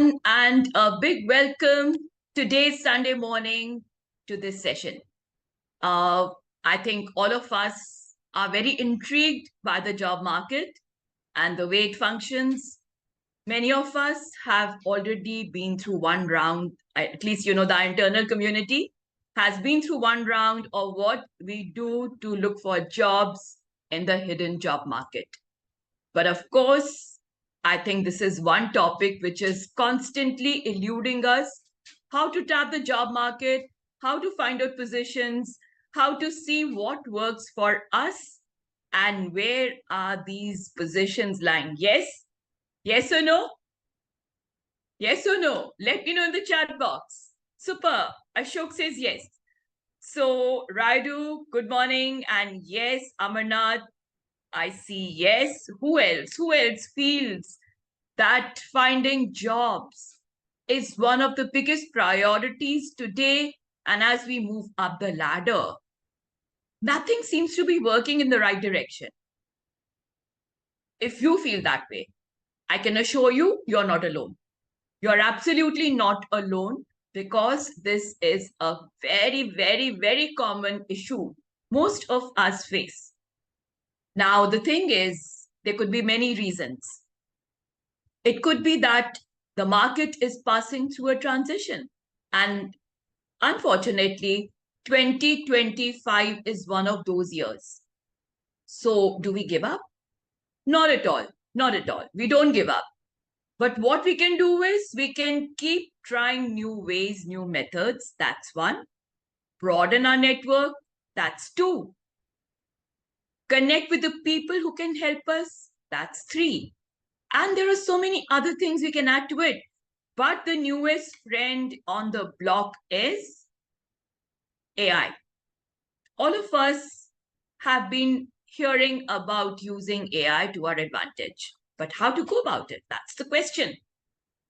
everyone, and a big welcome today's Sunday morning to this session. I think all of us are very intrigued by the job market and the way it functions. Many of us have already been through one round, at least, the internal community has been through one round of what we do to look for jobs in the hidden job market. But of course, I think this is one topic which is constantly eluding us. How to tap the job market, how to find out positions, how to see what works for us, and where are these positions lying? Yes? Yes or no? Yes or no? Let me know in the chat box. Super. Ashok says yes. So, Raidu, good morning. And yes, Amarnath, I see yes. Who else? Who else feels that finding jobs is one of the biggest priorities today? And as we move up the ladder, nothing seems to be working in the right direction. If you feel that way, I can assure you, you're not alone. You're absolutely not alone, because this is a very, very, very common issue most of us face. Now, the thing is, there could be many reasons. It could be that the market is passing through a transition. And unfortunately, 2025 is one of those years. So do we give up? Not at all. Not at all. We don't give up. But what we can do is we can keep trying new ways, new methods. That's one. Broaden our network. That's two. Connect with the people who can help us. That's three. And there are so many other things we can add to it. But the newest trend on the block is AI. All of us have been hearing about using AI to our advantage. But how to go about it? That's the question,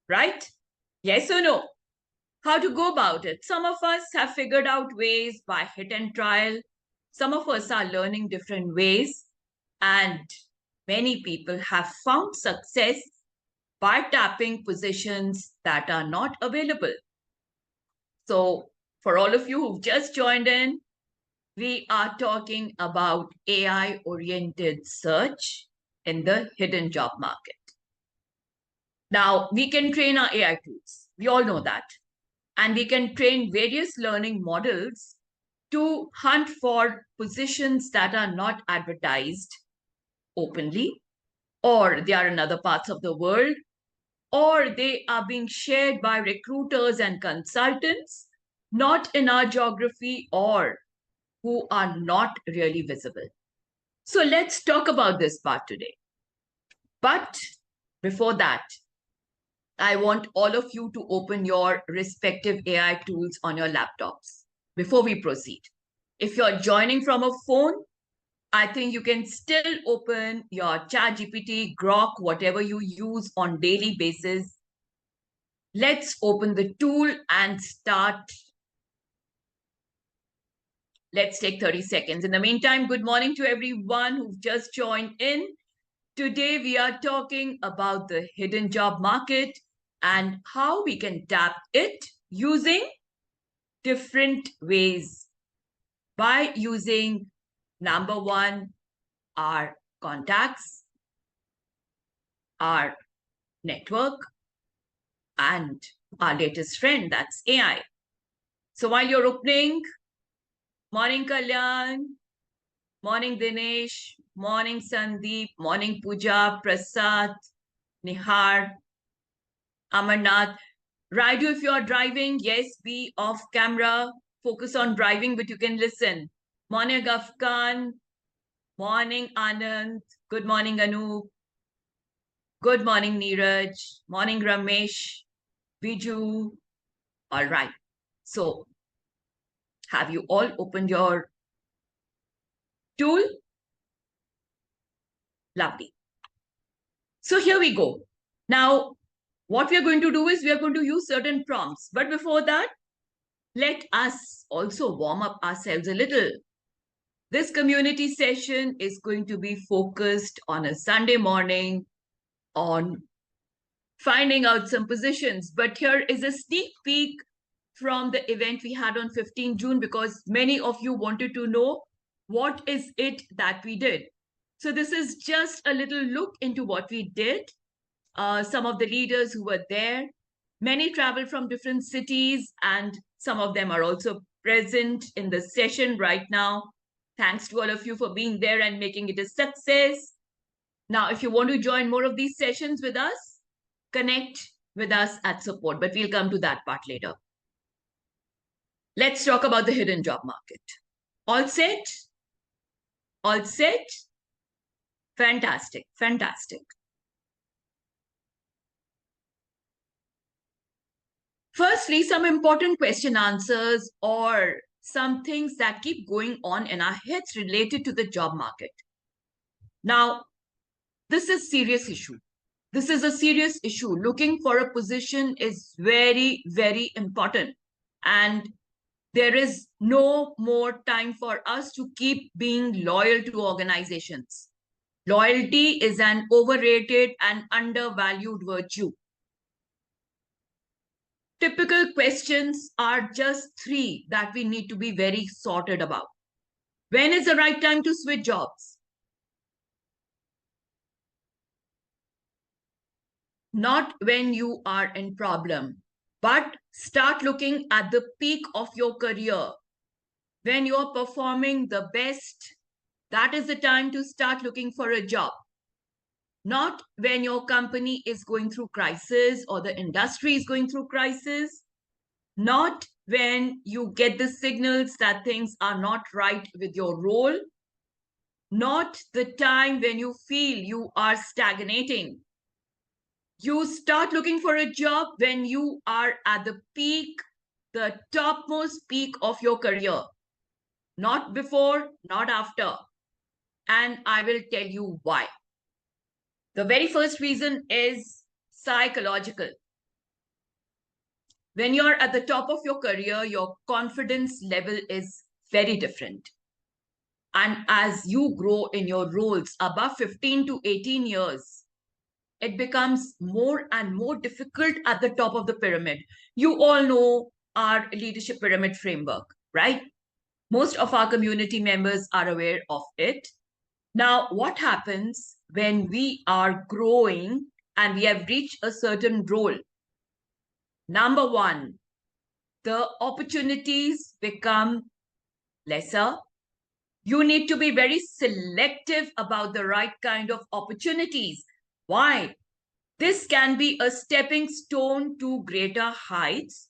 right? Yes or no? How to go about it? Some of us have figured out ways by hit and trial. Some of us are learning different ways. And many people have found success by tapping positions that are not available. So for all of you who've just joined in, we are talking about AI-oriented search in the hidden job market. Now, we can train our AI tools. We all know that. And we can train various learning models to hunt for positions that are not advertised openly, or they are in other parts of the world, or they are being shared by recruiters and consultants, not in our geography, or who are not really visible. So let's talk about this part today. But before that, I want all of you to open your respective AI tools on your laptops before we proceed. If you're joining from a phone, I think you can still open your ChatGPT, Grok, whatever you use on daily basis. Let's open the tool and start. Let's take 30 seconds. In the meantime, good morning to everyone who've just joined in. Today, we are talking about the hidden job market and how we can tap it using different ways. By using, number one, our contacts, our network, and our latest friend, that's AI. So while you're opening, morning Kalyan, morning Dinesh, morning Sandeep, morning Pooja, Prasad, Nihar, Amarnath. Raidu, if you are driving, yes, be off camera, focus on driving, but you can listen. Morning Afghan, morning Anand, good morning Anup, good morning Neeraj, morning Ramesh, Biju. All right. So have you all opened your tool? Lovely. So here we go. Now, what we are going to do is we are going to use certain prompts. But before that, let us also warm up ourselves a little. This community session is going to be focused on a Sunday morning on finding out some positions. But here is a sneak peek from the event we had on 15 June, because many of you wanted to know what is it that we did. So this is just a little look into what we did. Some of the leaders who were there, many traveled from different cities, and some of them are also present in the session right now. Thanks to all of you for being there and making it a success. Now, if you want to join more of these sessions with us, connect with us at support, but we'll come to that part later. Let's talk about the hidden job market. All set? All set? Fantastic, fantastic. Firstly, some important question answers or some things that keep going on in our heads related to the job market. Now, this is a serious issue. This is a serious issue. Looking for a position is very, very important. And there is no more time for us to keep being loyal to organizations. Loyalty is an overrated and undervalued virtue. Typical questions are just three that we need to be very sorted about. When is the right time to switch jobs? Not when you are in problem, but start looking at the peak of your career. When you're performing the best, that is the time to start looking for a job. Not when your company is going through crisis or the industry is going through crisis. Not when you get the signals that things are not right with your role. Not the time when you feel you are stagnating. You start looking for a job when you are at the peak, the topmost peak of your career. Not before, not after. And I will tell you why. The very first reason is psychological. When you're at the top of your career, your confidence level is very different. And as you grow in your roles above 15 to 18 years, it becomes more and more difficult at the top of the pyramid. You all know our leadership pyramid framework, right? Most of our community members are aware of it. Now, what happens when we are growing and we have reached a certain role? Number one, the opportunities become lesser. You need to be very selective about the right kind of opportunities. Why? This can be a stepping stone to greater heights,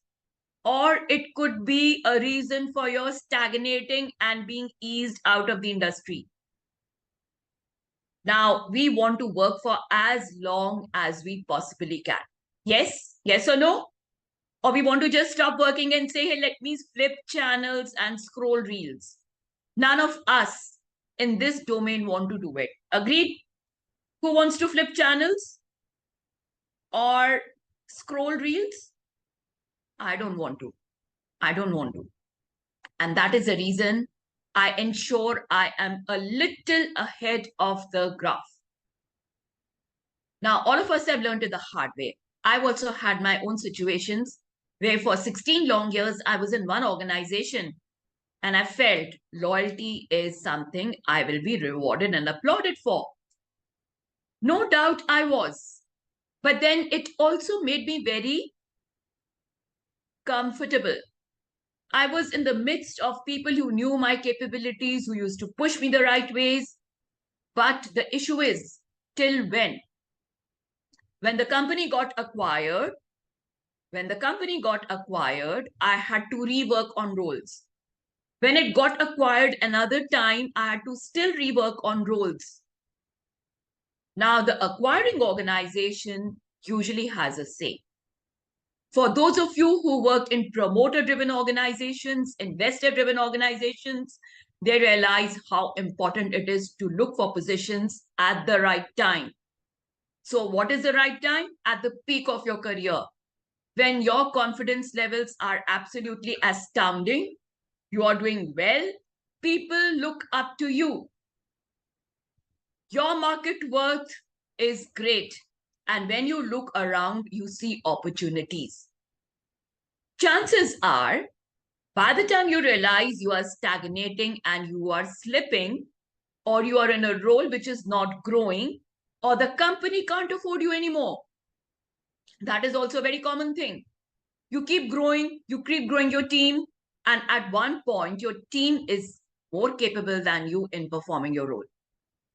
or it could be a reason for your stagnating and being eased out of the industry. Now, we want to work for as long as we possibly can. Yes? Yes or no? Or we want to just stop working and say, hey, let me flip channels and scroll reels. None of us in this domain want to do it. Agreed? Who wants to flip channels or scroll reels? I don't want to. I don't want to. And that is the reason I ensure I am a little ahead of the graph. Now, all of us have learned it the hard way. I've also had my own situations where for 16 long years, I was in one organization and I felt loyalty is something I will be rewarded and applauded for. No doubt I was. But then it also made me very comfortable. I was in the midst of people who knew my capabilities, who used to push me the right ways. But the issue is, till when? When the company got acquired, I had to rework on roles. When it got acquired another time, I had to still rework on roles. Now, the acquiring organization usually has a say. For those of you who work in promoter-driven organizations, investor-driven organizations, they realize how important it is to look for positions at the right time. So what is the right time? At the peak of your career. When your confidence levels are absolutely astounding, you are doing well, people look up to you. Your market worth is great. And when you look around, you see opportunities. Chances are, by the time you realize you are stagnating and you are slipping, or you are in a role which is not growing, or the company can't afford you anymore. That is also a very common thing. You keep growing your team, and at one point, your team is more capable than you in performing your role.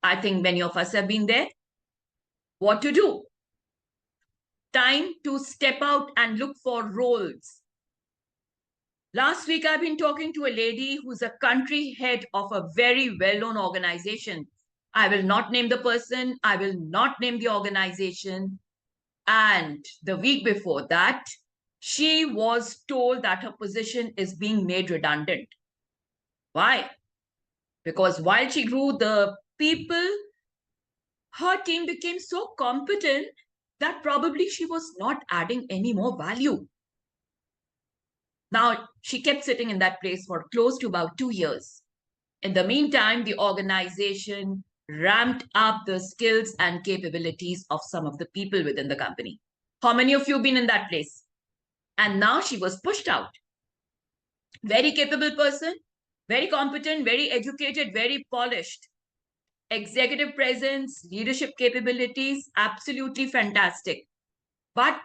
I think many of us have been there. What to do? Time to step out and look for roles. Last week, I've been talking to a lady who's a country head of a very well known organization. I will not name the person, I will not name the organization. And the week before that, she was told that her position is being made redundant. Why? Because while she grew, the people, her team became so competent that probably she was not adding any more value. Now, she kept sitting in that place for close to about 2 years. In the meantime, the organization ramped up the skills and capabilities of some of the people within the company. How many of you have been in that place? And now she was pushed out. Very capable person, very competent, very educated, very polished. Executive presence, leadership capabilities, absolutely fantastic. But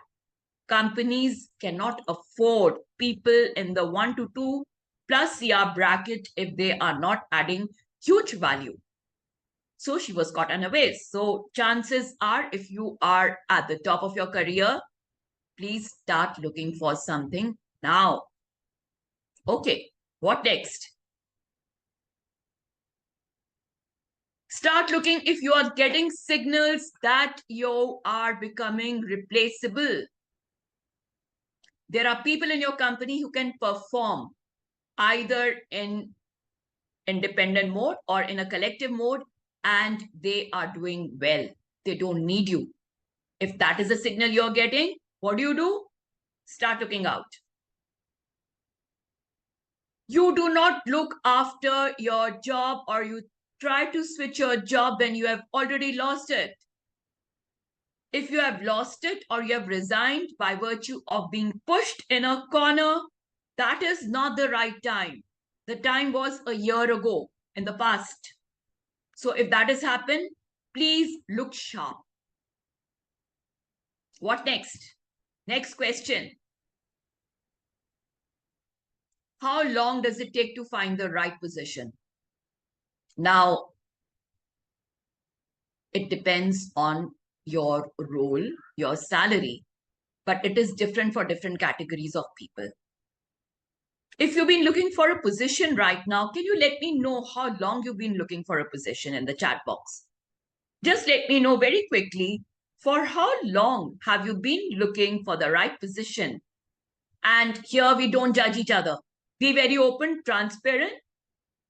companies cannot afford people in the 1 to 2 plus CR bracket if they are not adding huge value. So she was caught unawares. So chances are, if you are at the top of your career, please start looking for something now. Okay, what next? Start looking if you are getting signals that you are becoming replaceable. There are people in your company who can perform either in independent mode or in a collective mode, and they are doing well. They don't need you. If that is a signal you're getting, what do? Start looking out. You do not look after your job, or you try to switch your job when you have already lost it. If you have lost it or you have resigned by virtue of being pushed in a corner, that is not the right time. The time was a year ago in the past. So if that has happened, please look sharp. What next? Next question. How long does it take to find the right position? Now, it depends on your role, your salary, but it is different for different categories of people. If you've been looking for a position right now, can you let me know how long you've been looking for a position in the chat box? Just let me know very quickly, for how long have you been looking for the right position? And here we don't judge each other. Be very open, transparent.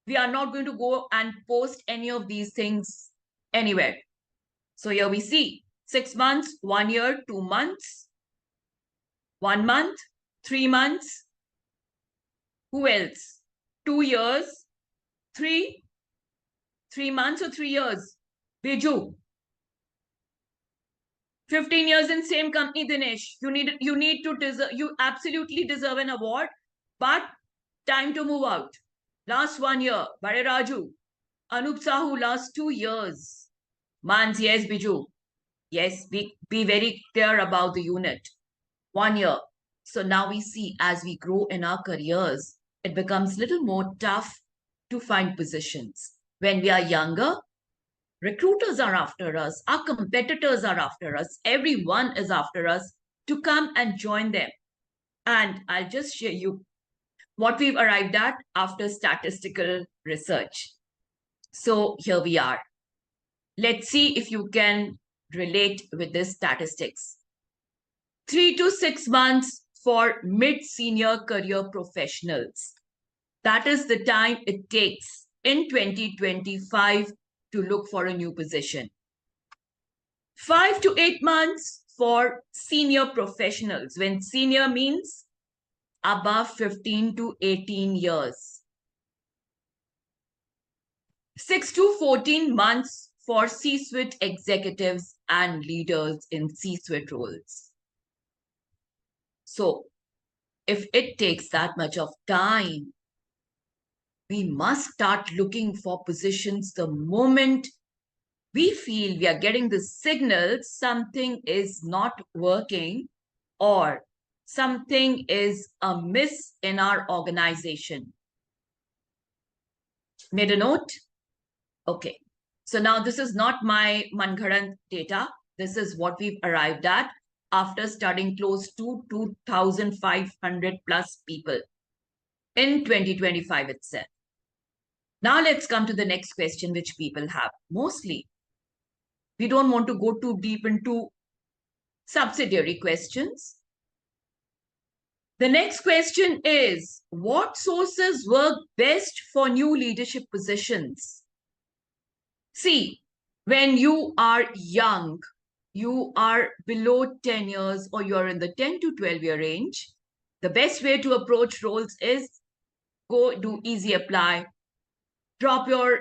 We are not going to go and post any of these things anywhere. So here we see 6 months, 1 year, 2 months, 1 month, 3 months. Who else? 2 years, 3 months or 3 years. Biju. 15 years in same company, Dinesh. You absolutely deserve an award, but time to move out. Last 1 year, Bare Raju. Anup Sahu, last 2 years. Mans, yes, Biju. Yes, be very clear about the unit. 1 year. So now we see as we grow in our careers, it becomes a little more tough to find positions. When we are younger, recruiters are after us, our competitors are after us, everyone is after us to come and join them. And I'll just share you what we've arrived at after statistical research. So here we are. Let's see if you can relate with this statistics. 3 to 6 months for mid-senior career professionals. That is the time it takes in 2025 to look for a new position. 5 to 8 months for senior professionals, when senior means above 15 to 18 years. 6 to 14 months for C-suite executives and leaders in C-suite roles. So if it takes that much of time, we must start looking for positions the moment we feel we are getting the signal something is not working or something is amiss in our organization. Made a note? Okay. So now this is not my Mangharan data. This is what we've arrived at after studying close to 2,500 plus people in 2025 itself. Now let's come to the next question which people have. Mostly, we don't want to go too deep into subsidiary questions. The next question is, what sources work best for new leadership positions? See, when you are young, you are below 10 years or you're in the 10 to 12 year range, the best way to approach roles is go do easy apply, drop your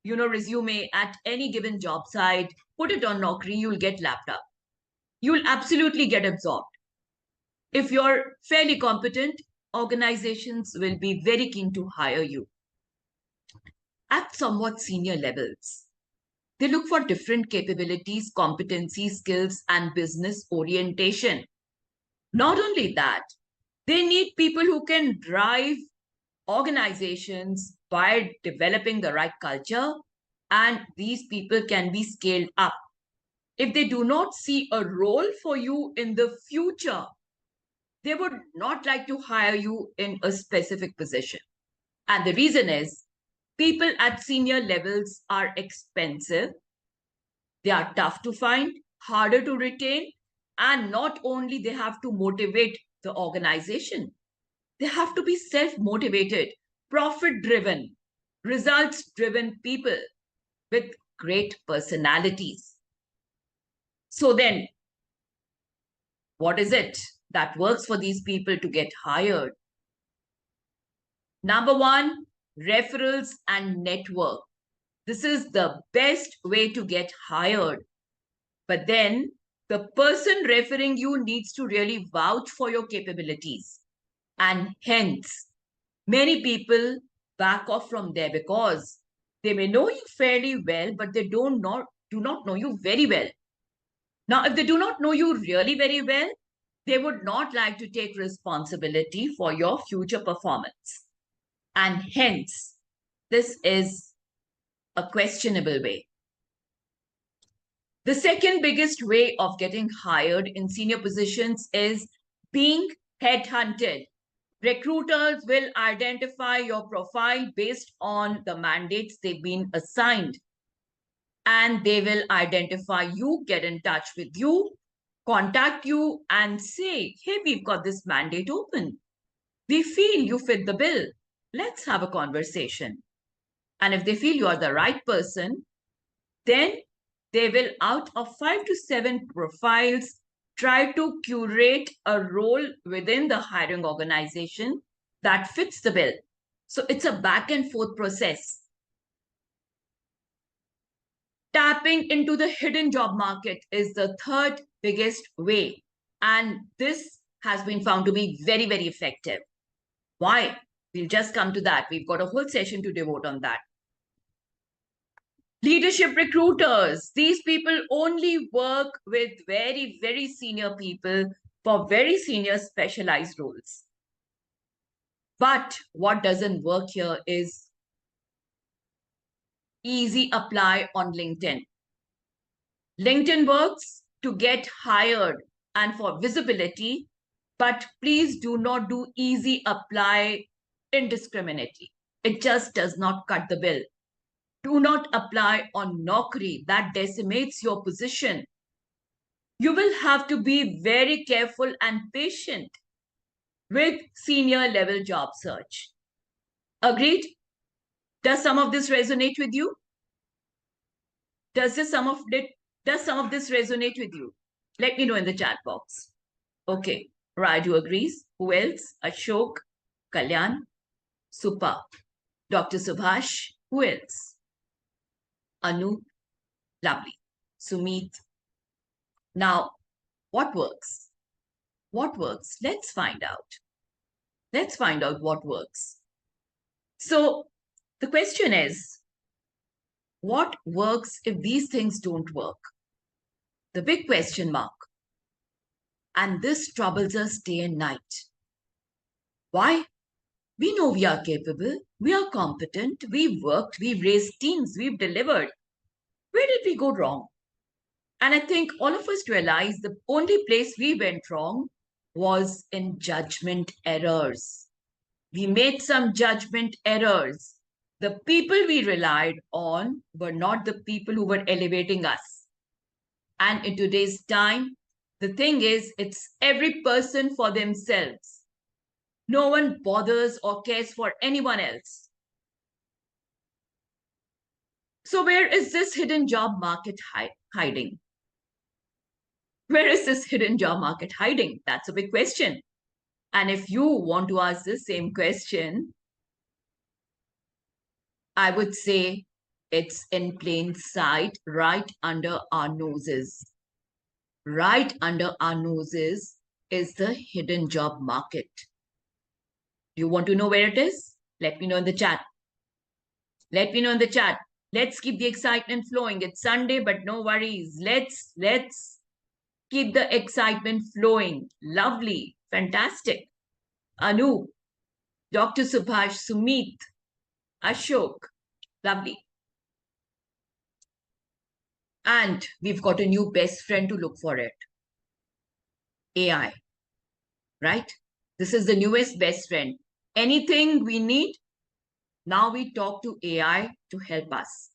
resume at any given job site, put it on Naukri, you'll get lapped up. You'll absolutely get absorbed. If you're fairly competent, organizations will be very keen to hire you. At somewhat senior levels, they look for different capabilities, competencies, skills, and business orientation. Not only that, they need people who can drive organizations by developing the right culture, and these people can be scaled up. If they do not see a role for you in the future, they would not like to hire you in a specific position. And the reason is people at senior levels are expensive, they are tough to find, harder to retain, and not only they have to motivate the organization, they have to be self-motivated, profit-driven, results-driven people with great personalities. So then, what is it that works for these people to get hired? Number one, referrals and network. This is the best way to get hired. But then the person referring you needs to really vouch for your capabilities. And hence, many people back off from there because they may know you fairly well, but they do not know you very well. Now, if they do not know you really very well, they would not like to take responsibility for your future performance. And hence, this is a questionable way. The second biggest way of getting hired in senior positions is being headhunted. Recruiters will identify your profile based on the mandates they've been assigned. And they will identify you, get in touch with you, contact you and say, hey, we've got this mandate open. We feel you fit the bill. Let's have a conversation. And if they feel you are the right person, then they will, out of 5 to 7 profiles, try to curate a role within the hiring organization that fits the bill. So it's a back and forth process. Tapping into the hidden job market is the third biggest way. And this has been found to be very, very effective. Why? We'll just come to that. We've got a whole session to devote on that. Leadership recruiters. These people only work with very, very senior people for very senior specialized roles. But what doesn't work here is easy apply on LinkedIn. LinkedIn works to get hired and for visibility, but please do not do easy apply indiscriminately. It just does not cut the bill. Do not apply on Naukri. That decimates your position. You will have to be very careful and patient with senior level job search. Agreed? Does some of this resonate with you? Does some of this resonate with you? Let me know in the chat box. Okay, Raju agrees. Who else? Ashok, Kalyan, Supa, Dr. Subhash. Who else? Anu, lovely. Sumit, Now, what works? What works? Let's find out. Let's find out what works. So the question is, what works if these things don't work? The big question mark. And this troubles us day and night. Why? We know we are capable, we are competent, we've worked, we've raised teams, we've delivered. Where did we go wrong? And I think all of us realize the only place we went wrong was in judgment errors. We made some judgment errors. The people we relied on were not the people who were elevating us. And in today's time, the thing is, it's every person for themselves. No one bothers or cares for anyone else. So where is this hidden job market hiding? Where is this hidden job market hiding? That's a big question. And if you want to ask the same question, I would say it's in plain sight, right under our noses. Right under our noses is the hidden job market. Do you want to know where it is? Let me know in the chat. Let me know in the chat. Let's keep the excitement flowing. It's Sunday, but no worries. Let's keep the excitement flowing. Lovely. Fantastic. Anu, Dr. Subhash, Sumit, Ashok. Lovely. And we've got a new best friend to look for it. AI, right? This is the newest best friend. Anything we need, now we talk to AI to help us.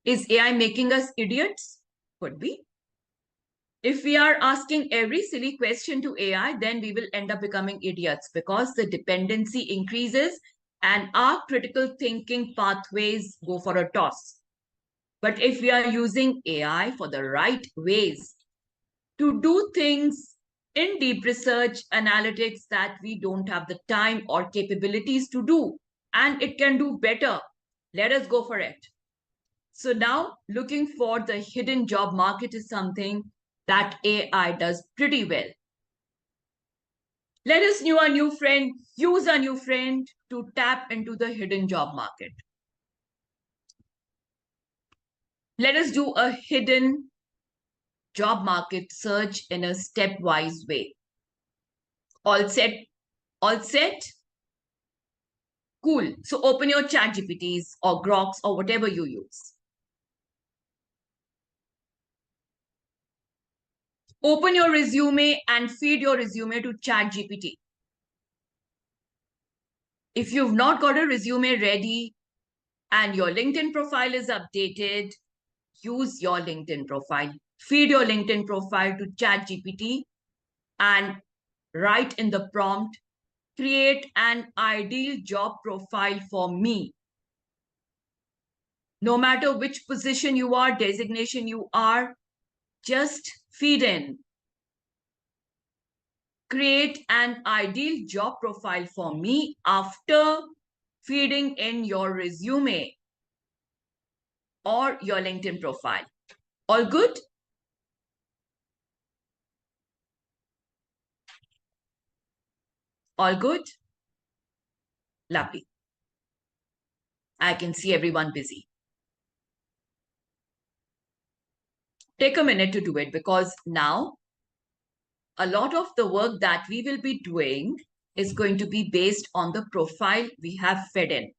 Is AI making us idiots? Could be. If we are asking every silly question to AI, then we will end up becoming idiots because the dependency increases and our critical thinking pathways go for a toss. But if we are using AI for the right ways to do things in deep research analytics that we don't have the time or capabilities to do, and it can do better, let us go for it. So now looking for the hidden job market is something that AI does pretty well. Let us use our new friend to tap into the hidden job market. Let us do a hidden job market search in a stepwise way. All set? All set? Cool. So open your ChatGPTs or Groks or whatever you use. Open your resume and feed your resume to ChatGPT. If you've not got a resume ready and your LinkedIn profile is updated, use your LinkedIn profile. Feed your LinkedIn profile to ChatGPT and write in the prompt, create an ideal job profile for me. No matter which position you are, designation you are, just feed in. Create an ideal job profile for me after feeding in your resume or your LinkedIn profile. All good? All good? Lovely. I can see everyone busy. Take a minute to do it because now a lot of the work that we will be doing is going to be based on the profile we have fed in.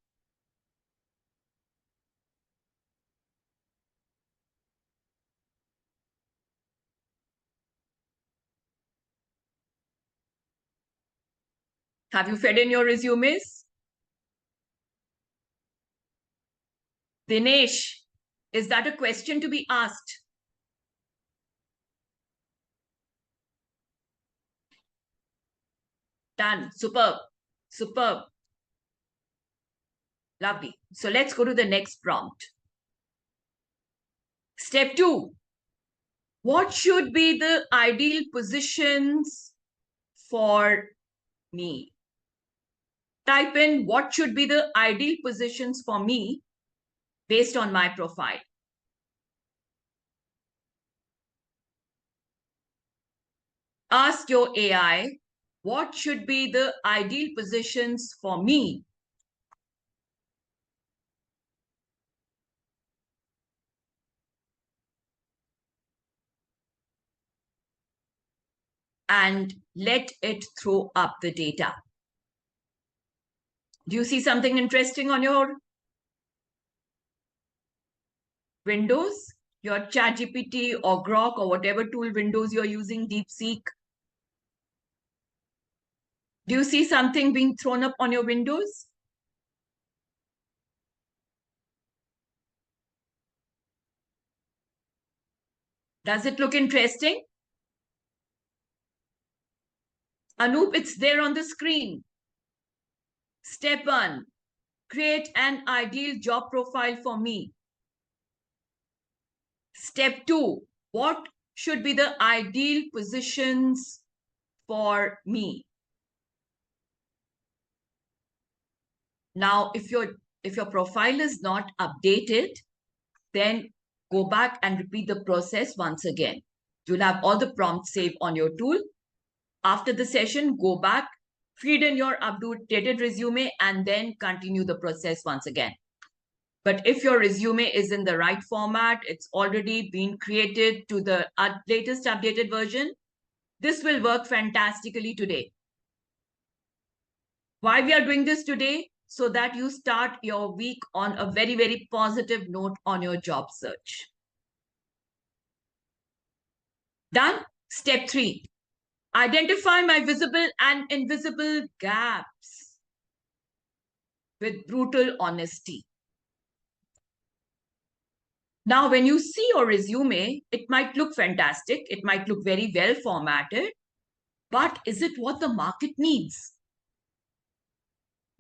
Have you fed in your resumes? Dinesh, is that a question to be asked? Done. Superb. Superb. Lovely. So let's go to the next prompt. Step 2. What should be the ideal positions for me? Type in what should be the ideal positions for me based on my profile. Ask your AI, what should be the ideal positions for me? And let it throw up the data. Do you see something interesting on your Windows? Your ChatGPT or Grok or whatever tool Windows you're using, DeepSeek. Do you see something being thrown up on your Windows? Does it look interesting? Anoop, it's there on the screen. Step 1, create an ideal job profile for me. Step 2, what should be the ideal positions for me? Now, if your profile is not updated, then go back and repeat the process once again. You'll have all the prompts saved on your tool. After the session, go back, feed in your updated resume, and then continue the process once again. But if your resume is in the right format, it's already been created to the latest updated version, this will work fantastically today. Why we are doing this today? So that you start your week on a very, very positive note on your job search. Done? Step 3, identify my visible and invisible gaps with brutal honesty. Now, when you see your resume, it might look fantastic. It might look very well formatted, but is it what the market needs?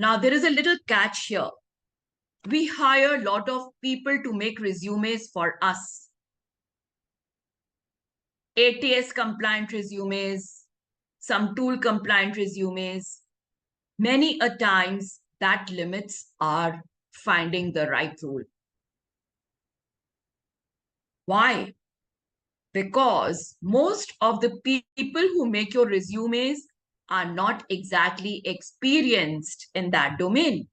Now, there is a little catch here. We hire a lot of people to make resumes for us. ATS compliant resumes, some tool compliant resumes. Many a times that limits our finding the right role. Why? Because most of the people who make your resumes are not exactly experienced in that domain.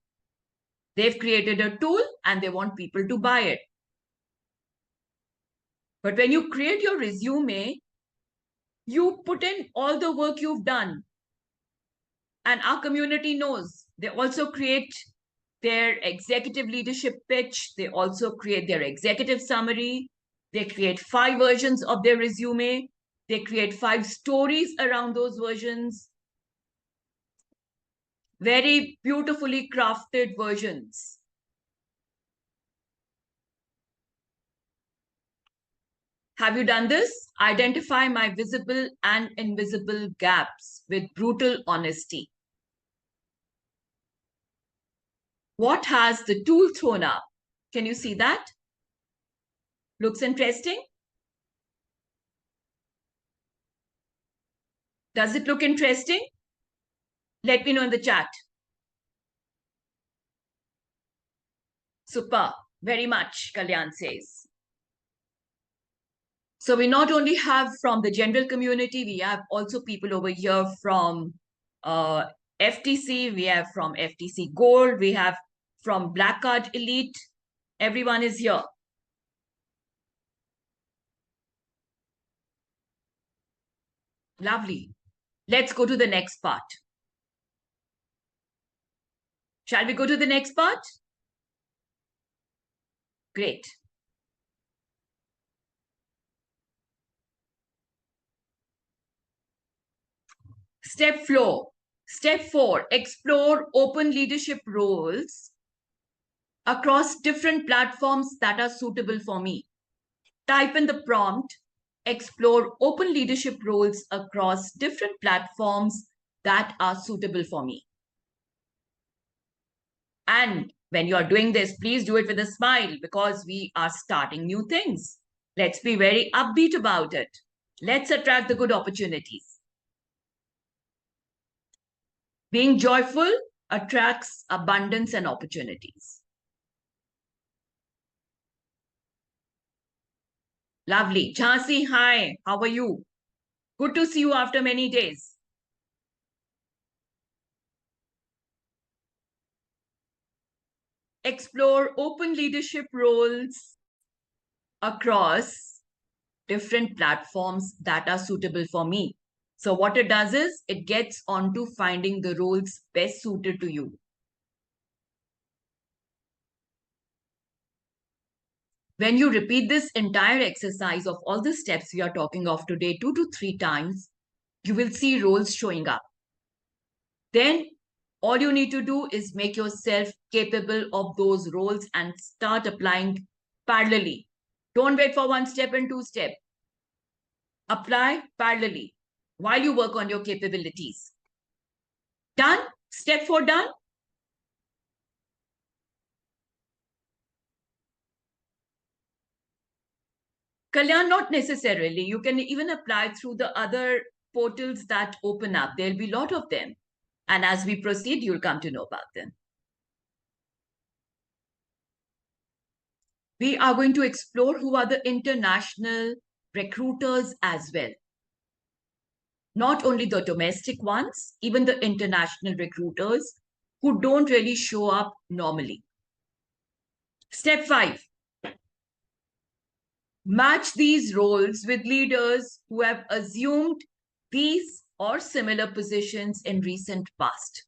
They've created a tool and they want people to buy it. But when you create your resume, you put in all the work you've done. And our community knows. They also create their executive leadership pitch. They also create their executive summary. They create 5 versions of their resume. They create 5 stories around those versions. Very beautifully crafted versions. Have you done this? Identify my visible and invisible gaps with brutal honesty. What has the tool thrown up? Can you see that? Looks interesting? Does it look interesting? Let me know in the chat. Super, very much, Kalyan says. So we not only have from the general community, we have also people over here from FTC, we have from FTC Gold, we have from Black Card Elite. Everyone is here. Lovely. Let's go to the next part. Shall we go to the next part? Great. Step 4, explore open leadership roles across different platforms that are suitable for me. Type in the prompt, explore open leadership roles across different platforms that are suitable for me. And when you are doing this, please do it with a smile because we are starting new things. Let's be very upbeat about it. Let's attract the good opportunities. Being joyful attracts abundance and opportunities. Lovely. Jhansi, hi. How are you? Good to see you after many days. Explore open leadership roles across different platforms that are suitable for me. So what it does is it gets onto finding the roles best suited to you. When you repeat this entire exercise of all the steps we are talking of today 2 to 3 times, you will see roles showing up. Then all you need to do is make yourself capable of those roles and start applying parallelly. Don't wait for one step and two step. Apply parallelly while you work on your capabilities. Done? Step 4 done? Kalyan, not necessarily. You can even apply through the other portals that open up. There'll be a lot of them. And as we proceed, you'll come to know about them. We are going to explore who are the international recruiters as well. Not only the domestic ones, even the international recruiters who don't really show up normally. Step 5. Match these roles with leaders who have assumed these or similar positions in recent past.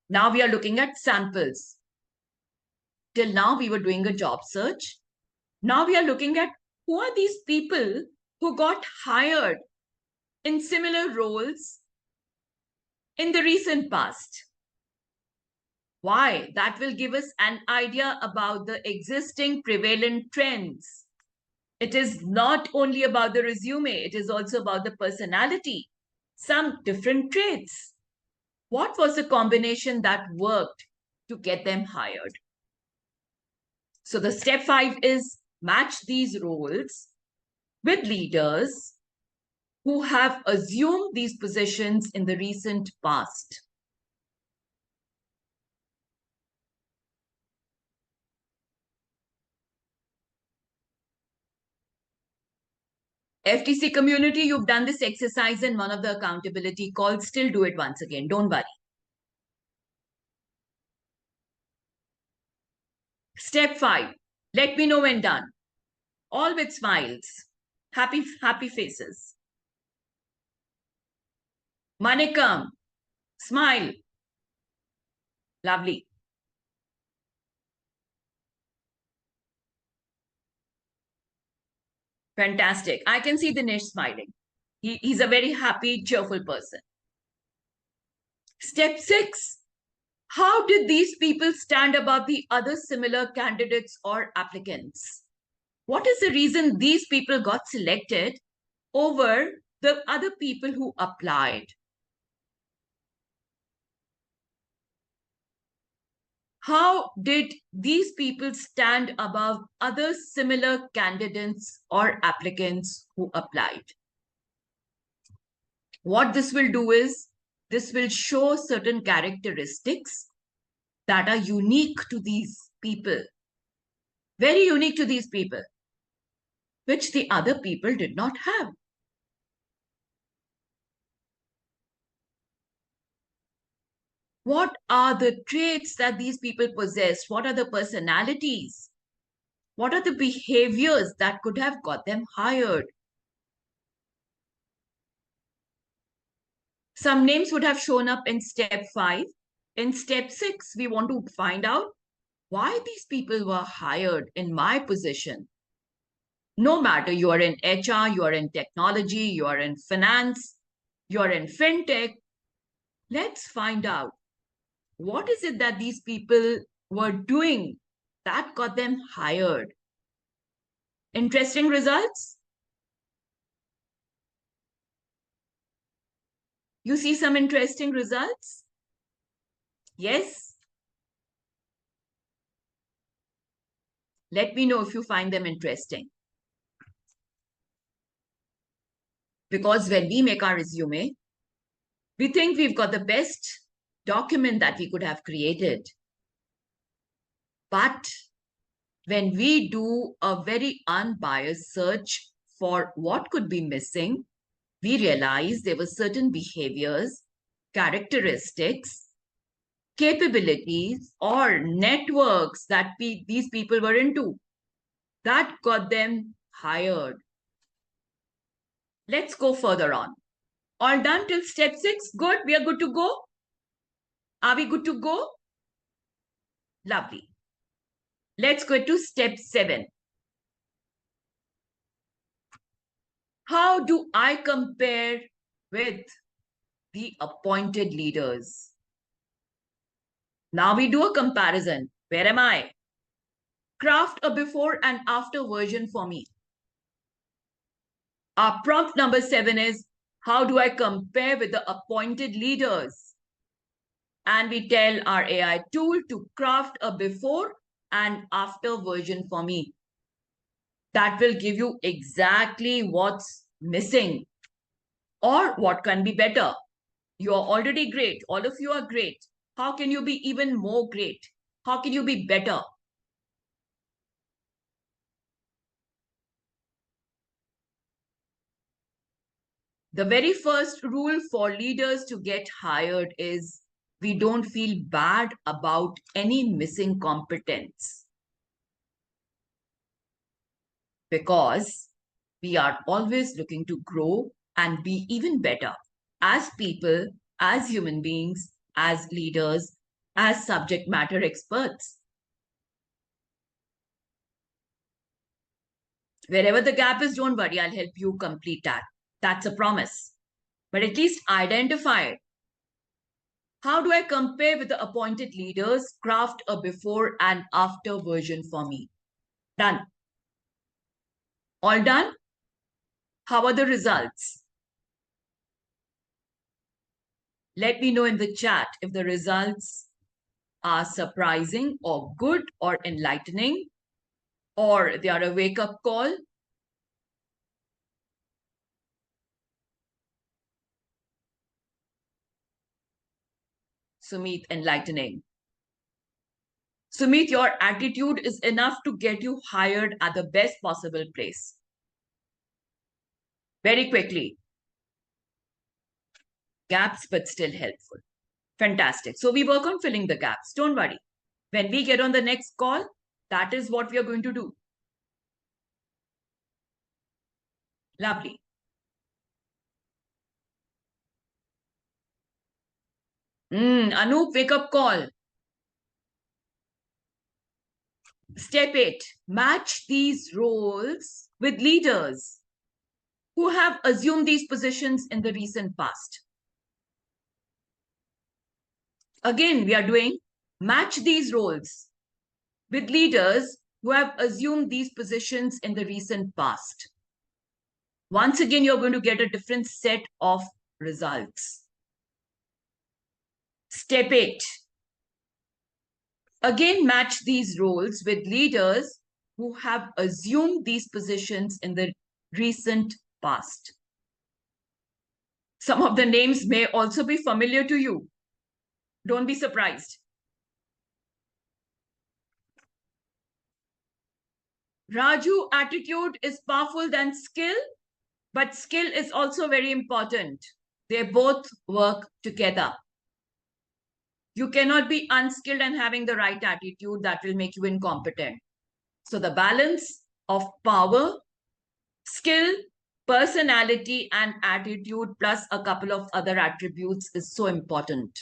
Now we are looking at samples. Till now we were doing a job search. Now we are looking at who are these people who got hired in similar roles in the recent past. Why? That will give us an idea about the existing prevalent trends. It is not only about the resume, it is also about the personality, some different traits. What was the combination that worked to get them hired? So the step 5 is match these roles with leaders who have assumed these positions in the recent past. FTC community, you've done this exercise in one of the accountability calls. Still do it once again. Don't worry. Step 5. Let me know when done. All with smiles. Happy faces. Manikam. Smile. Lovely. Fantastic. I can see Dinesh smiling. He's a very happy, cheerful person. Step 6. How did these people stand above the other similar candidates or applicants? What is the reason these people got selected over the other people who applied? How did these people stand above other similar candidates or applicants who applied? What this will do is, this will show certain characteristics that are unique to these people, very unique to these people, which the other people did not have. What are the traits that these people possess? What are the personalities? What are the behaviors that could have got them hired? Some names would have shown up in step 5. In step 6, we want to find out why these people were hired in my position. No matter you are in HR, you are in technology, you are in finance, you are in fintech, let's find out what is it that these people were doing that got them hired. Interesting results? You see some interesting results? Yes? Let me know if you find them interesting. Because when we make our resume, we think we've got the best document that we could have created. But when we do a very unbiased search for what could be missing, we realized there were certain behaviors, characteristics, capabilities, or networks that these people were into that got them hired. Let's go further on. All done till step 6? Good. We are good to go. Are we good to go? Lovely. Let's go to step 7. How do I compare with the appointed leaders? Now we do a comparison. Where am I? Craft a before and after version for me. Our prompt number 7 is, how do I compare with the appointed leaders? And we tell our AI tool to craft a before and after version for me. That will give you exactly what's missing or what can be better. You are already great. All of you are great. How can you be even more great? How can you be better? The very first rule for leaders to get hired is we don't feel bad about any missing competence, because we are always looking to grow and be even better as people, as human beings, as leaders, as subject matter experts. Wherever the gap is, don't worry, I'll help you complete that. That's a promise. But at least identify it. How do I compare with the appointed leaders? Craft a before and after version for me. Done. All done? How are the results? Let me know in the chat if the results are surprising or good or enlightening, or they are a wake-up call. Sumit, enlightening. Sumit, your attitude is enough to get you hired at the best possible place. Very quickly. Gaps, but still helpful. Fantastic. So we work on filling the gaps. Don't worry. When we get on the next call, that is what we are going to do. Lovely. Anoop, wake up call. Step 8, match these roles with leaders who have assumed these positions in the recent past. Again, we are doing match these roles with leaders who have assumed these positions in the recent past. Once again, you're going to get a different set of results. Step 8. Again, match these roles with leaders who have assumed these positions in the recent past. Some of the names may also be familiar to you. Don't be surprised. Raju, attitude is powerful than skill, but skill is also very important. They both work together. You cannot be unskilled and having the right attitude. That will make you incompetent. So the balance of power, skill, personality, and attitude, plus a couple of other attributes, is so important.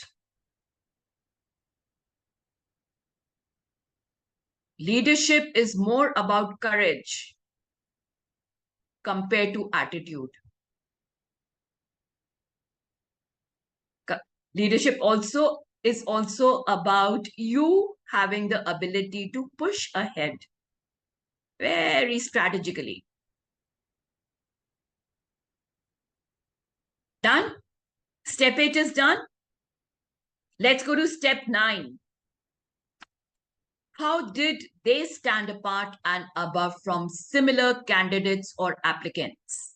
Leadership is more about courage compared to attitude. Leadership is also about you having the ability to push ahead very strategically. Done? Step 8 is done. Let's go to step 9. How did they stand apart and above from similar candidates or applicants?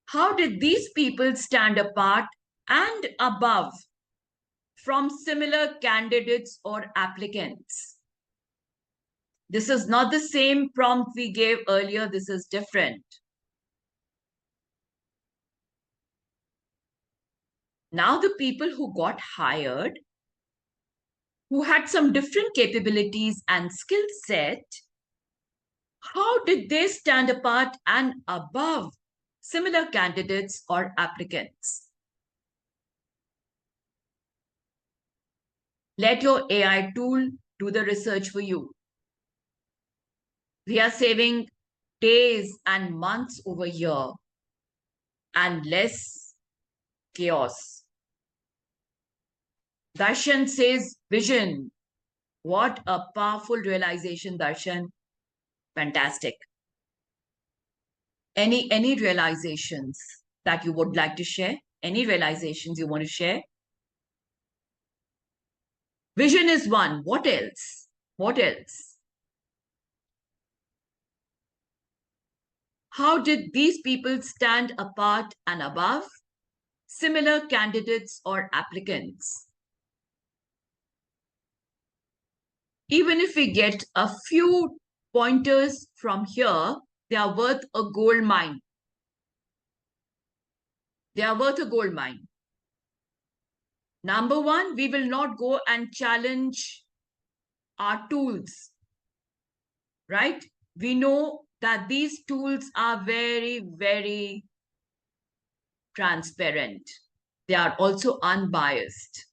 How did these people stand apart and above from similar candidates or applicants? This is not the same prompt we gave earlier. This is different. Now the people who got hired, who had some different capabilities and skill set, how did they stand apart and above similar candidates or applicants? Let your AI tool do the research for you. We are saving days and months over here and less chaos. Darshan says vision. What a powerful realization, Darshan. Fantastic. Any realizations that you would like to share? Any realizations you want to share? Vision is one. What else? What else? How did these people stand apart and above similar candidates or applicants? Even if we get a few pointers from here, they are worth a gold mine. They are worth a gold mine. Number one, we will not go and challenge our tools, right? We know that these tools are very, very transparent. They are also unbiased.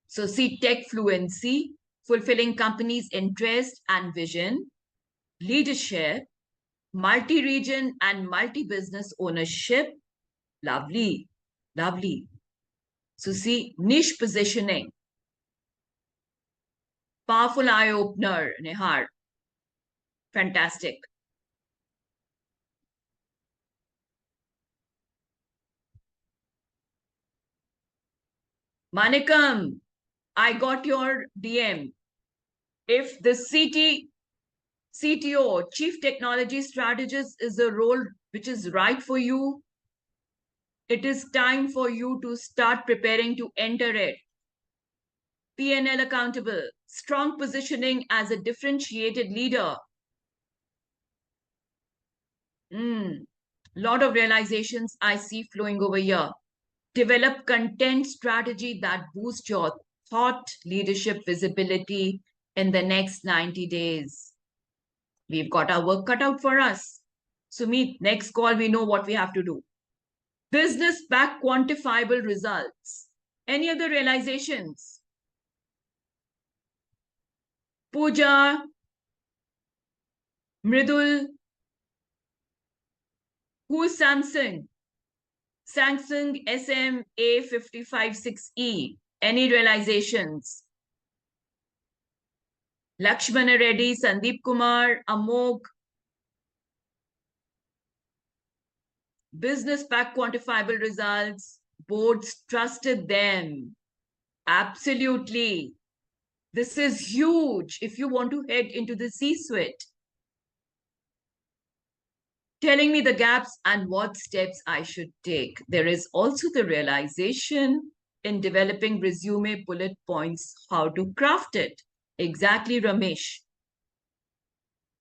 So see tech fluency, fulfilling companies' interest and vision, leadership, multi-region and multi-business ownership. Lovely, lovely. So see niche positioning, powerful eye-opener, Nihar. Fantastic. Manikam, I got your DM. If the CTO, Chief Technology Strategist, is a role which is right for you, it is time for you to start preparing to enter it. P&L accountable, strong positioning as a differentiated leader. Lot of realizations I see flowing over here. Develop content strategy that boosts your thought leadership visibility in the next 90 days. We've got our work cut out for us. Sumit, next call, we know what we have to do. Business back quantifiable results. Any other realizations? Pooja, Mridul, who's Samsung? Samsung SMA556E. Any realizations? Lakshmana Reddy, Sandeep Kumar, Amog. Business back quantifiable results. Boards trusted them. Absolutely. This is huge if you want to head into the C-suite. Telling me the gaps and what steps I should take. There is also the realization in developing resume bullet points, how to craft it. Exactly, Ramesh.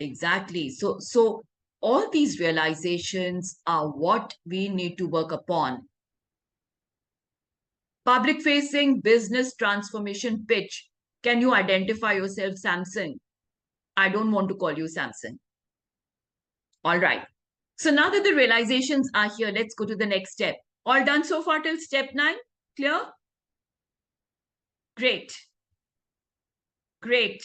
Exactly. So all these realizations are what we need to work upon. Public facing business transformation pitch. Can you identify yourself, Samsung? I don't want to call you Samsung. All right. So now that the realizations are here, let's go to the next step. All done so far till step 9? Clear? Great. Great.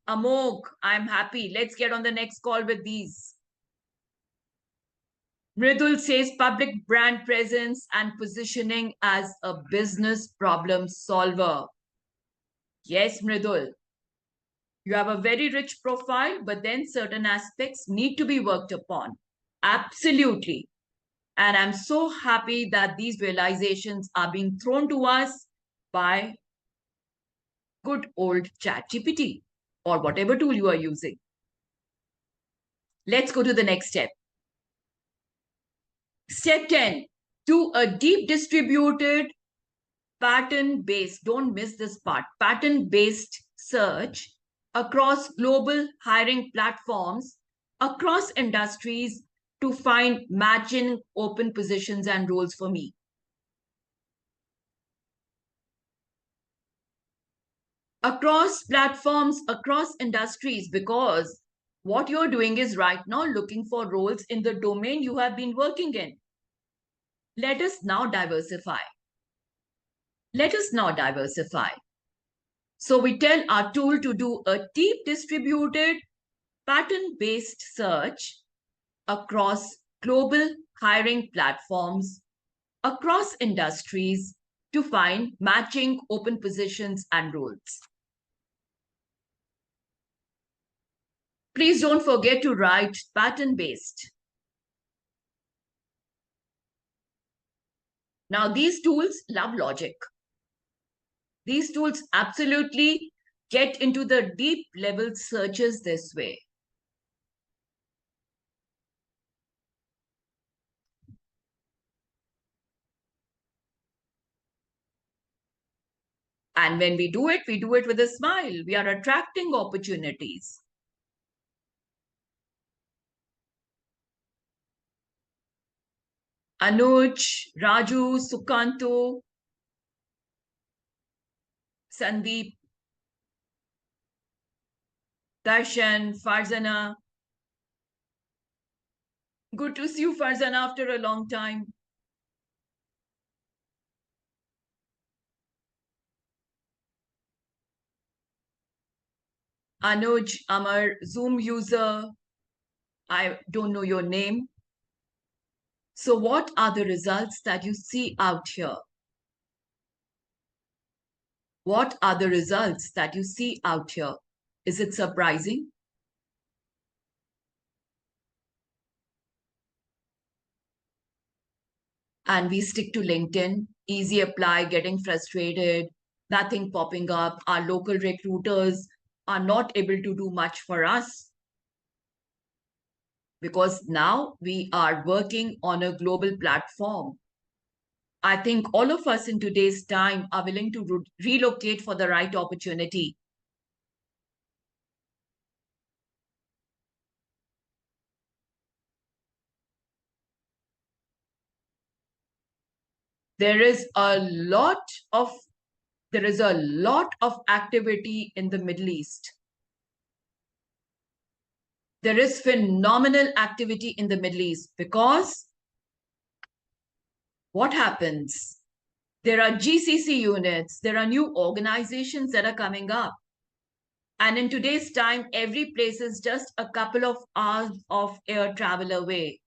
Amog, I'm happy. Let's get on the next call with these. Mridul says public brand presence and positioning as a business problem solver. Yes, Mridul. You have a very rich profile, but then certain aspects need to be worked upon. Absolutely. And I'm so happy that these realizations are being thrown to us by good old ChatGPT or whatever tool you are using. Let's go to the next step. Step 10, do a deep distributed pattern-based, don't miss this part, pattern-based search across global hiring platforms, across industries to find matching open positions and roles for me. across platforms, across industries, because what you're doing is right now looking for roles in the domain you have been working in. Let us now diversify. Let us now diversify. So we tell our tool to do a deep distributed pattern-based search across global hiring platforms, across industries to find matching open positions and roles. Please don't forget to write pattern-based. Now, these tools love logic. These tools absolutely get into the deep level searches this way. And when we do it with a smile. We are attracting opportunities. Anuj, Raju, Sukanto, Sandeep, Darshan, Farzana. Good to see you, Farzana, after a long time. Anuj, Amar, Zoom user. I don't know your name. So what are the results that you see out here? What are the results that you see out here? Is it surprising? And we stick to LinkedIn, easy apply, getting frustrated, nothing popping up. Our local recruiters are not able to do much for us because now we are working on a global platform. I think all of us in today's time are willing to relocate for the right opportunity. There is a lot of activity in the Middle East. There is phenomenal activity in the Middle East because what happens? There are GCC units, there are new organizations that are coming up. And in today's time, every place is just a couple of hours of air travel away.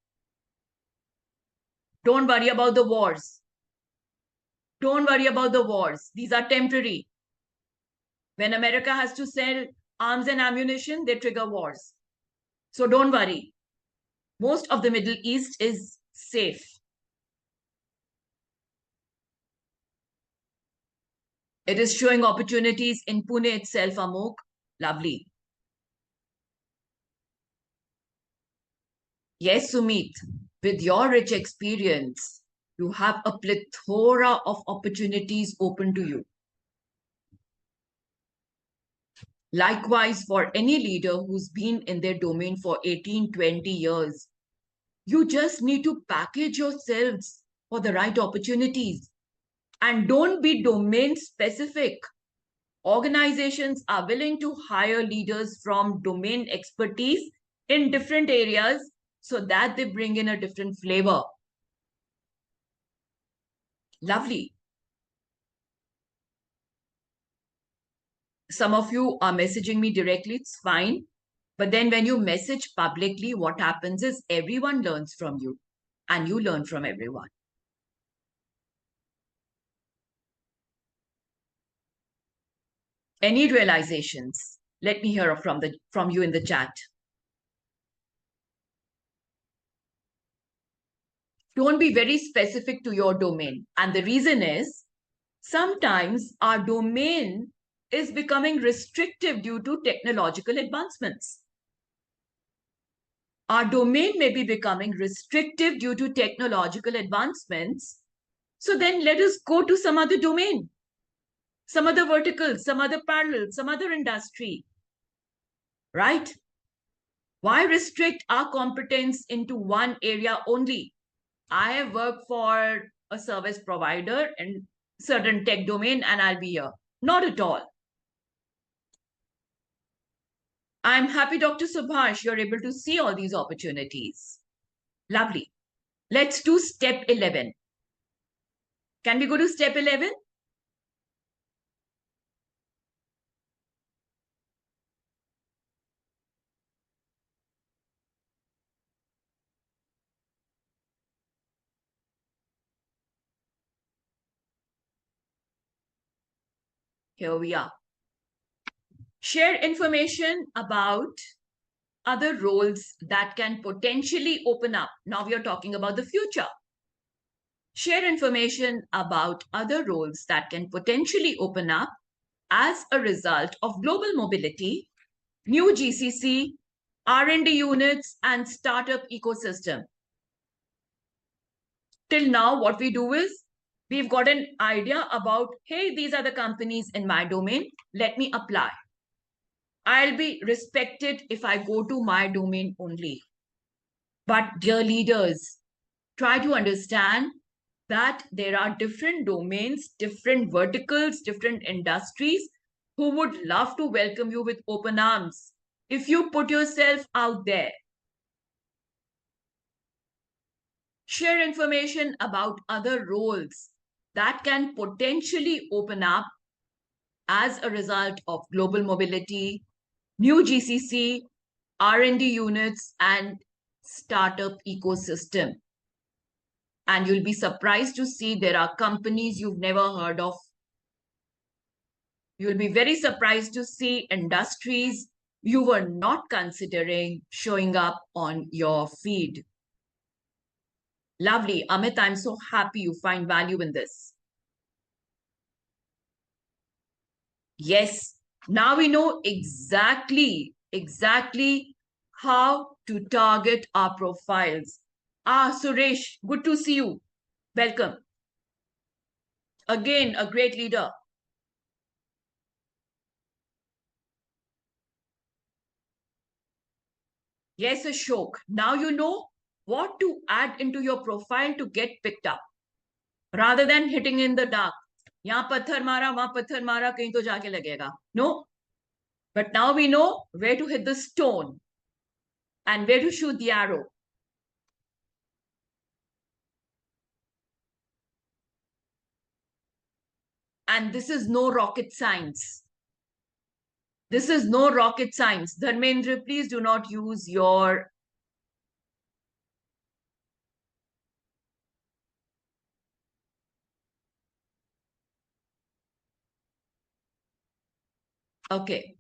Don't worry about the wars. Don't worry about the wars. These are temporary. When America has to sell arms and ammunition, they trigger wars. So don't worry. Most of the Middle East is safe. It is showing opportunities in Pune itself, Amok. Lovely. Yes, Sumit, with your rich experience, you have a plethora of opportunities open to you. Likewise, for any leader who's been in their domain for 18, 20 years, you just need to package yourselves for the right opportunities. And don't be domain specific. Organizations are willing to hire leaders from domain expertise in different areas so that they bring in a different flavor. Lovely. Some of you are messaging me directly, it's fine. But then when you message publicly, what happens is everyone learns from you and you learn from everyone. Any realizations? Let me hear from you in the chat. Don't be very specific to your domain. And the reason is sometimes our domain is becoming restrictive due to technological advancements. Our domain may be becoming restrictive due to technological advancements. So then let us go to some other domain, some other vertical, some other parallel, some other industry, right? Why restrict our competence into one area only? I have worked for a service provider in certain tech domain and I'll be here. Not at all. I'm happy, Dr. Subhash, you're able to see all these opportunities. Lovely. Let's do step 11. Can we go to step 11? Here we are. Share information about other roles that can potentially open up. Now we are talking about the future. Share information about other roles that can potentially open up as a result of global mobility, new GCC, R&D units, and startup ecosystem. Till now, what we do is we've got an idea about, hey, these are the companies in my domain. Let me apply. I'll be respected if I go to my domain only. But dear leaders, try to understand that there are different domains, different verticals, different industries who would love to welcome you with open arms if you put yourself out there. Share information about other roles that can potentially open up as a result of global mobility, new GCC, R&D units, and startup ecosystem. And you'll be surprised to see there are companies you've never heard of. You'll be very surprised to see industries you were not considering showing up on your feed. Lovely. Amit, I'm so happy you find value in this. Yes, now we know exactly how to target our profiles. Suresh, good to see you. Welcome. Again, a great leader. Yes, Ashok. Now you know what to add into your profile to get picked up rather than hitting in the dark. यहाँ पत्थर मारा, वहां पत्थर मारा, कहीं तो जाके लगेगा. No. But now we know where to hit the stone and where to shoot the arrow. And this is no rocket science. This is no rocket science. Dharmendra, please do not use your... Okay.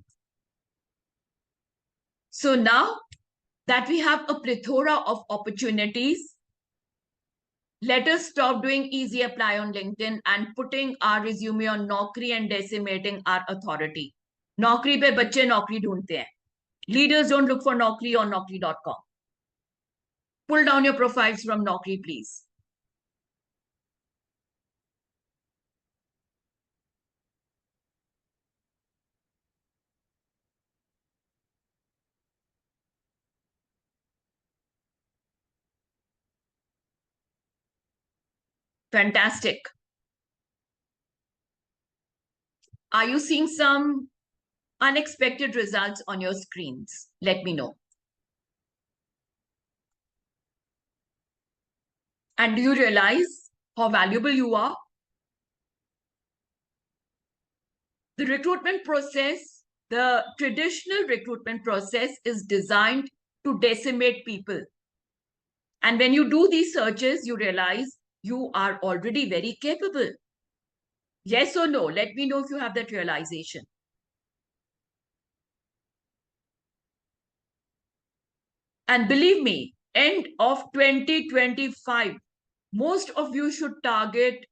So now that we have a plethora of opportunities, let us stop doing easy apply on LinkedIn and putting our resume on Naukri and decimating our authority. Naukri pe bacche naukri dhoondte hain. Leaders don't look for Naukri on Naukri.com. Pull down your profiles from Naukri, please. Fantastic. Are you seeing some unexpected results on your screens? Let me know. And do you realize how valuable you are? The recruitment process, the traditional recruitment process is designed to decimate people. And when you do these searches, you realize you are already very capable. Yes or no? Let me know if you have that realization. And believe me, end of 2025, most of you should target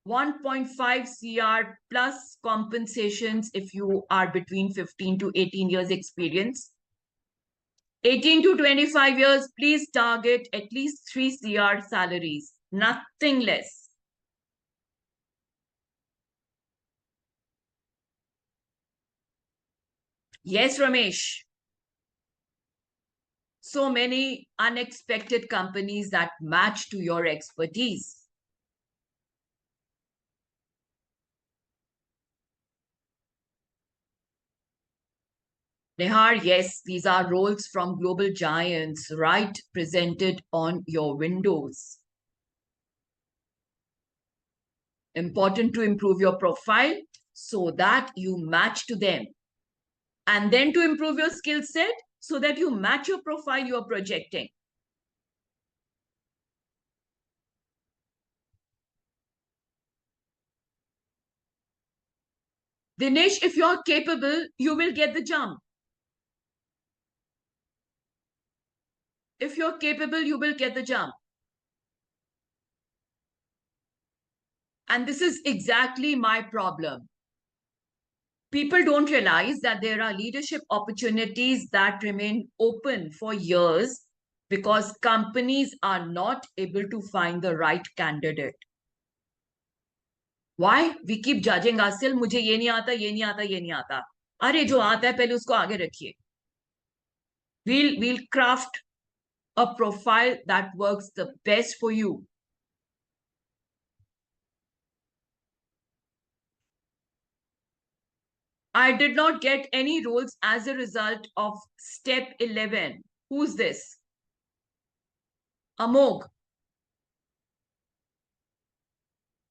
1.5 CR plus compensations if you are between 15 to 18 years experience. 18 to 25 years, please target at least 3 CR salaries, nothing less. Yes, Ramesh. So many unexpected companies that match to your expertise. Nihar, yes, these are roles from global giants, right, presented on your windows. Important to improve your profile so that you match to them. And then to improve your skill set so that you match your profile you're projecting. Dinesh, if you're capable, you will get the jump. If you're capable, you will get the jump. And this is exactly my problem. People don't realize that there are leadership opportunities that remain open for years because companies are not able to find the right candidate. Why? We keep judging ourselves. मुझे ये नहीं आता, ये नहीं आता, ये नहीं आता. अरे जो आता है पहले उसको आगे रखिए. We'll craft a profile that works the best for you. I did not get any roles as a result of step 11. Who's this? Amog.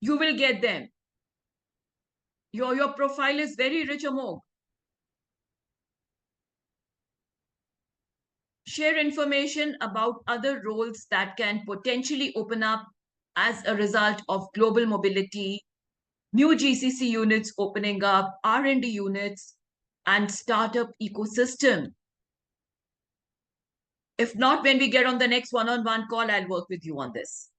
You will get them. Your profile is very rich, Amog. Share information about other roles that can potentially open up as a result of global mobility, new GCC units opening up, R&D units, and startup ecosystem. If not, when we get on the next one-on-one call, I'll work with you on this.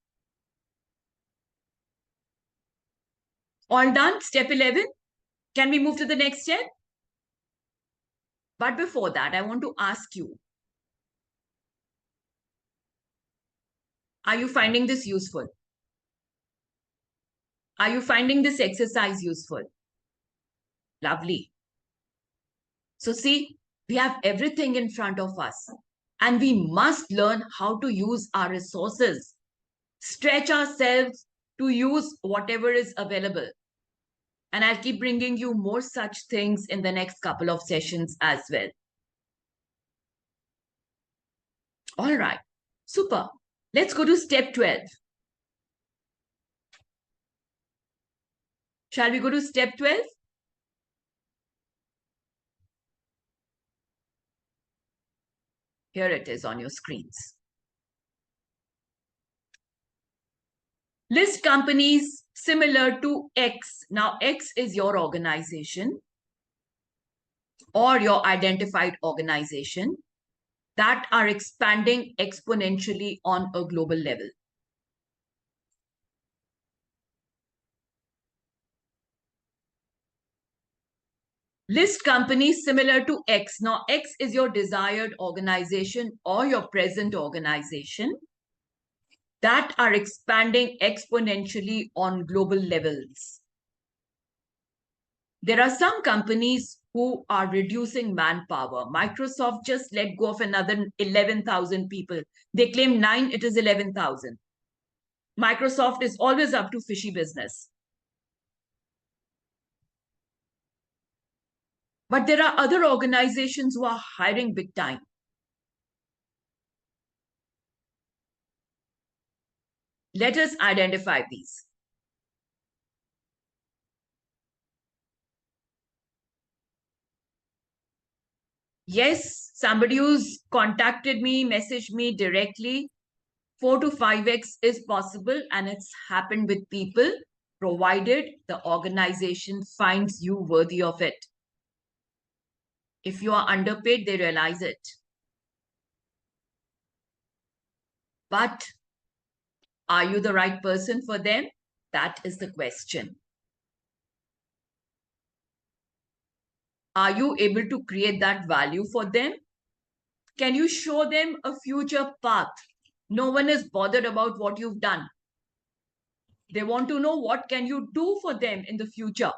All done? Step 11. Can we move to the next step? But before that, I want to ask you, are you finding this useful? Are you finding this exercise useful? Lovely. So see, we have everything in front of us and we must learn how to use our resources, stretch ourselves to use whatever is available. And I'll keep bringing you more such things in the next couple of sessions as well. All right, super. Let's go to step 12. Shall we go to step 12? Here it is on your screens. List companies similar to X. Now, X is your organization or your identified organization that are expanding exponentially on a global level. List companies similar to X. Now, X is your desired organization or your present organization that are expanding exponentially on global levels. There are some companies who are reducing manpower. Microsoft just let go of another 11,000 people. They claim 9, it is 11,000. Microsoft is always up to fishy business. But there are other organizations who are hiring big time. Let us identify these. Yes, somebody who's contacted me, messaged me directly, 4 to 5x is possible, and it's happened with people, provided the organization finds you worthy of it. If you are underpaid, they realize it. But are you the right person for them? That is the question. Are you able to create that value for them? Can you show them a future path? No one is bothered about what you've done. They want to know what can you do for them in the future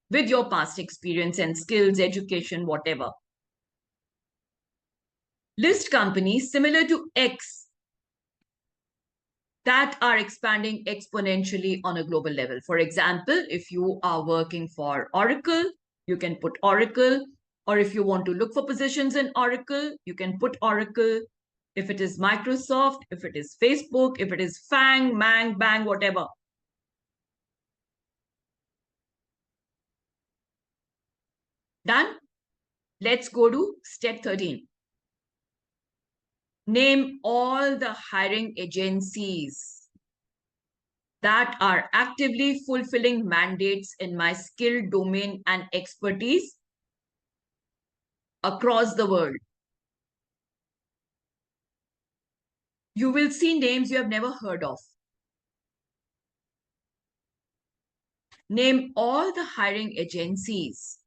with your past experience and skills, education, whatever. List companies similar to X that are expanding exponentially on a global level. For example, if you are working for Oracle, you can put Oracle, Or if you want to look for positions in Oracle, you can put Oracle. If it is Microsoft, if it is Facebook, if it is Fang, Mang, Bang, whatever. Done? Let's go to step 13. Name all the hiring agencies that are actively fulfilling mandates in my skill, domain, and expertise across the world. You will see names you have never heard of. Name all the hiring agencies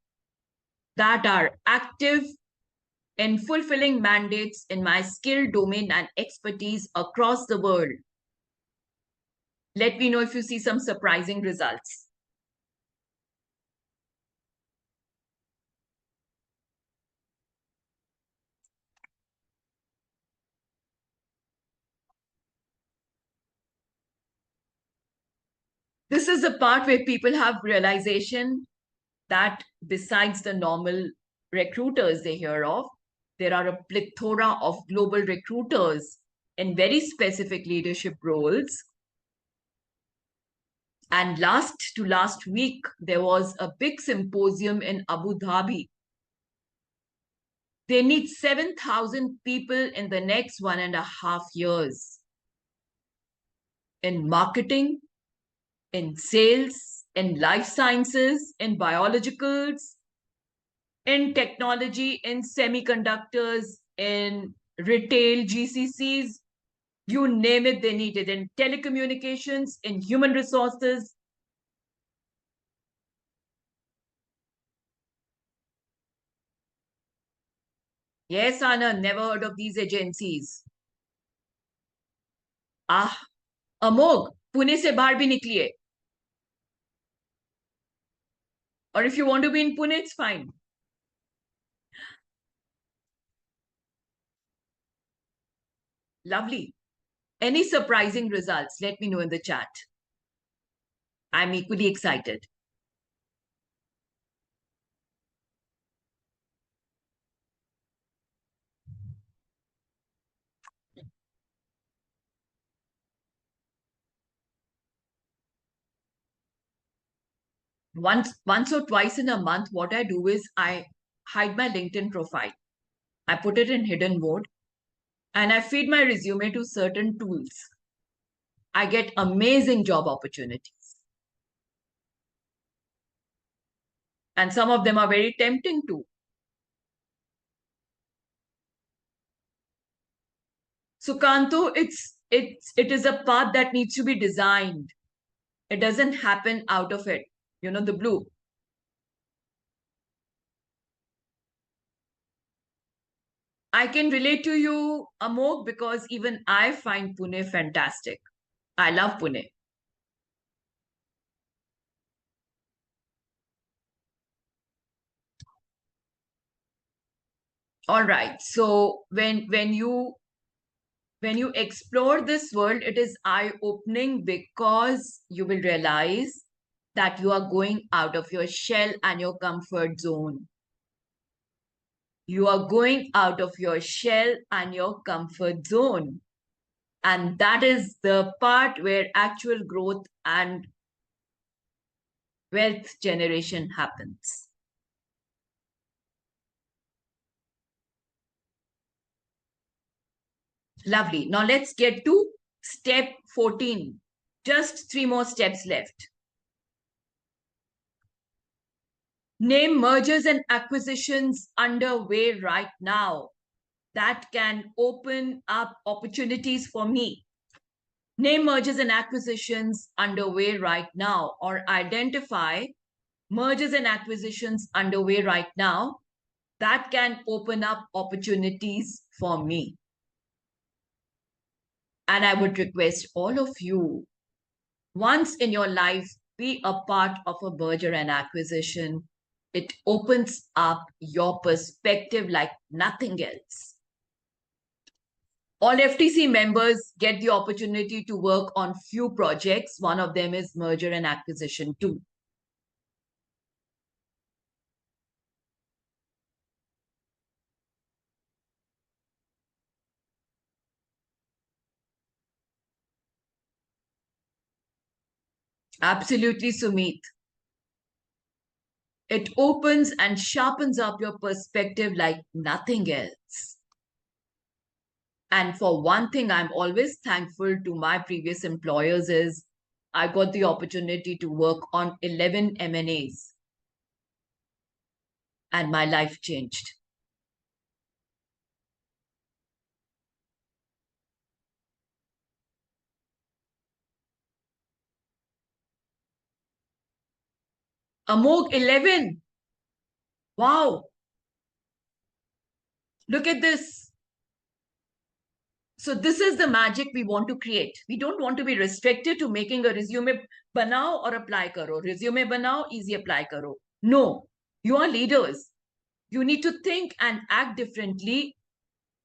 that are active in fulfilling mandates in my skill, domain, and expertise across the world. Let me know if you see some surprising results. This is the part where people have realization that besides the normal recruiters they hear of, there are a plethora of global recruiters in very specific leadership roles. And last week, there was a big symposium in Abu Dhabi. They need 7,000 people in the next 1.5 years in marketing, in sales, in life sciences, in biologicals, in technology, in semiconductors, in retail, GCCs, you name it, they need it. In telecommunications, in human resources. Yes, Anna, never heard of these agencies. Ah, Amog, Pune se bahar bhi nikliye. Or if you want to be in Pune, it's fine. Lovely. Any surprising results? Let me know in the chat. I'm equally excited. Once or twice in a month, what I do is I hide my LinkedIn profile. I put it in hidden mode and I feed my resume to certain tools. I get amazing job opportunities. And some of them are very tempting too. So Kanto, it is a path that needs to be designed. It doesn't happen out of it. You know, the blue. I can relate to you, Amok, because even I find Pune fantastic. I love Pune. All right. So when you explore this world, it is eye-opening because you will realize that you are going out of your shell and your comfort zone. You are going out of your shell and your comfort zone. And that is the part where actual growth and wealth generation happens. Lovely. Now let's get to step 14. Just 3 more steps left. Name mergers and acquisitions underway right now that can open up opportunities for me. Name mergers and acquisitions underway right now, or identify mergers and acquisitions underway right now that can open up opportunities for me. And I would request all of you, once in your life, be a part of a merger and acquisition. It opens up your perspective like nothing else. All FTC members get the opportunity to work on few projects. One of them is merger and acquisition too. Absolutely, Sumit. It opens and sharpens up your perspective like nothing else. And for one thing, I'm always thankful to my previous employers is I got the opportunity to work on 11 M&As and my life changed. Amog 11. Wow. Look at this. So this is the magic we want to create. We don't want to be restricted to making a resume banao or apply karo. Resume banao, easy apply karo. No, you are leaders. You need to think and act differently,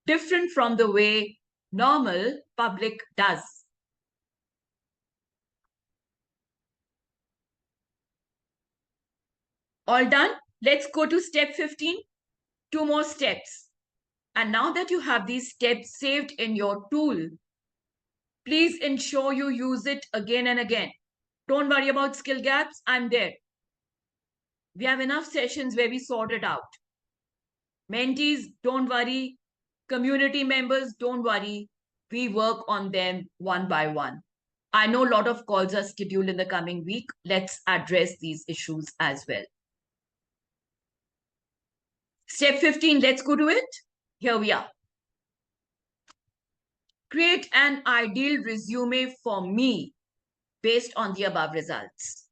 different from the way normal public does. All done? Let's go to step 15. Two more steps. And now that you have these steps saved in your tool, please ensure you use it again and again. Don't worry about skill gaps. I'm there. We have enough sessions where we sort it out. Mentees, don't worry. Community members, don't worry. We work on them one by one. I know a lot of calls are scheduled in the coming week. Let's address these issues as well. Step 15, let's go to it. Here we are. Create an ideal resume for me based on the above results.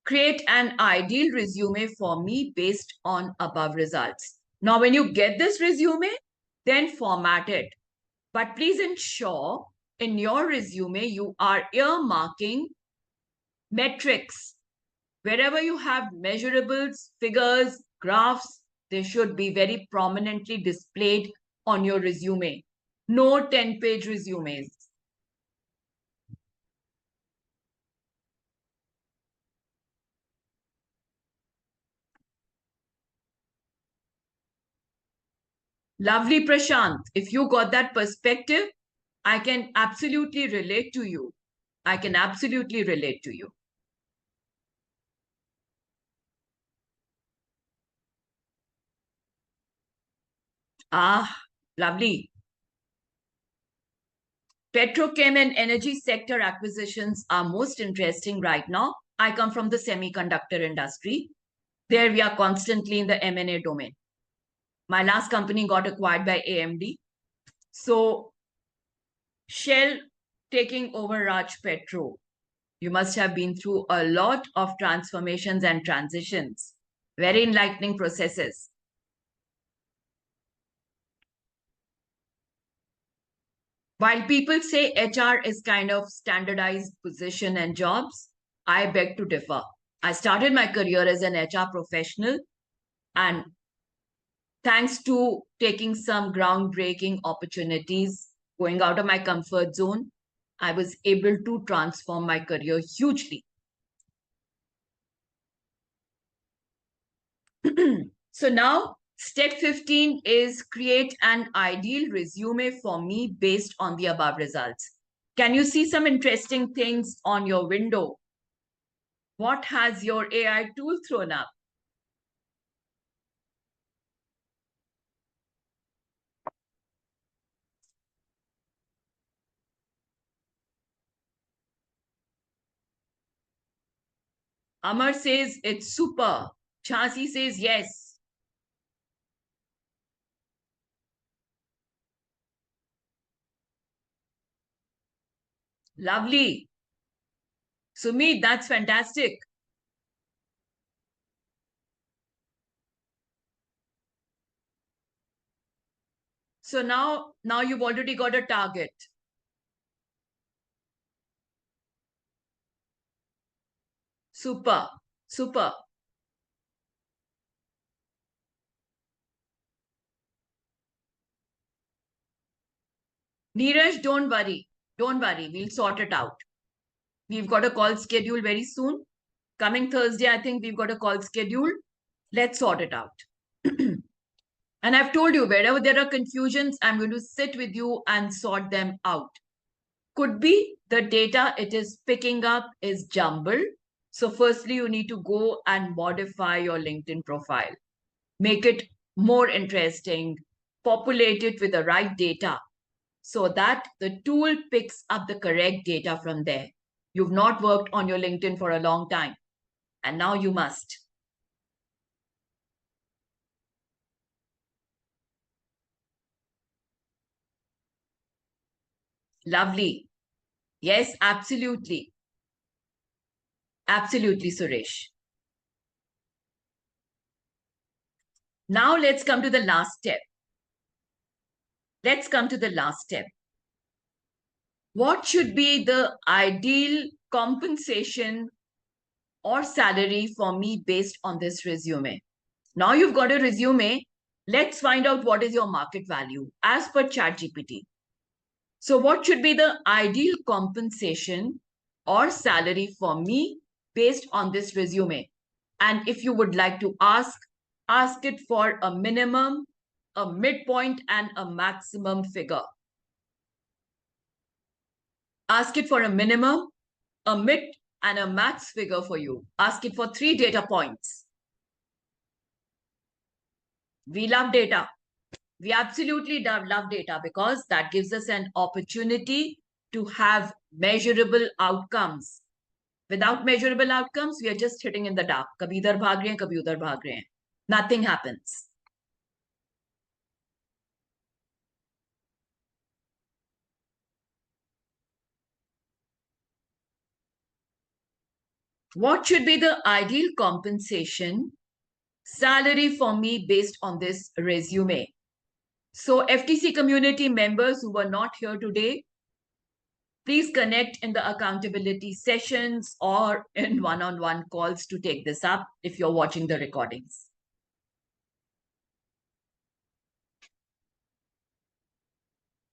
Create an ideal resume for me based on above results. Now, when you get this resume, then format it. But please ensure in your resume, you are earmarking metrics. Wherever you have measurables, figures, graphs, they should be very prominently displayed on your resume. No 10-page resumes. Lovely, Prashant. If you got that perspective, I can absolutely relate to you. I can absolutely relate to you. Ah, lovely. Petrochem and energy sector acquisitions are most interesting right now. I come from the semiconductor industry. There we are constantly in the M&A domain. My last company got acquired by AMD. So Shell taking over Raj Petro. You must have been through a lot of transformations and transitions. Very enlightening processes. While people say HR is kind of standardized position and jobs, I beg to differ. I started my career as an HR professional, and thanks to taking some groundbreaking opportunities, going out of my comfort zone, I was able to transform my career hugely. So now, step 15 is create an ideal resume for me based on the above results. Can you see some interesting things on your window? What has your AI tool thrown up? Amar says it's super. Chansi says yes. Lovely. Sumit, that's fantastic. So now you've already got a target. Super, super. Neeraj, don't worry. Don't worry. We'll sort it out. We've got a call scheduled very soon. Coming Thursday, I think we've got a call scheduled. Let's sort it out. And I've told you, wherever there are confusions, I'm going to sit with you and sort them out. Could be the data it is picking up is jumbled. So firstly, you need to go and modify your LinkedIn profile. Make it more interesting, populate it with the right data so that the tool picks up the correct data from there. You've not worked on your LinkedIn for a long time, and now you must. Lovely. Yes, absolutely. Absolutely, Suresh. Now let's come to the last step. Let's come to the last step. What should be the ideal compensation or salary for me based on this resume? Now you've got a resume. Let's find out what is your market value as per ChatGPT. So, what should be the ideal compensation or salary for me based on this resume? And if you would like to ask it for a minimum, a midpoint, and a maximum figure. Ask it for a minimum, a mid, and a max figure for you. Ask it for 3 data points. We love data. We absolutely love data because that gives us an opportunity to have measurable outcomes. Without measurable outcomes, we are just hitting in the dark. Kabhi idhar bhag rahe hain, kabhi udhar bhag rahe hain. Nothing happens. What should be the ideal compensation salary for me based on this resume? So, FTC community members who were not here today, please connect in the accountability sessions or in one-on-one calls to take this up if you're watching the recordings.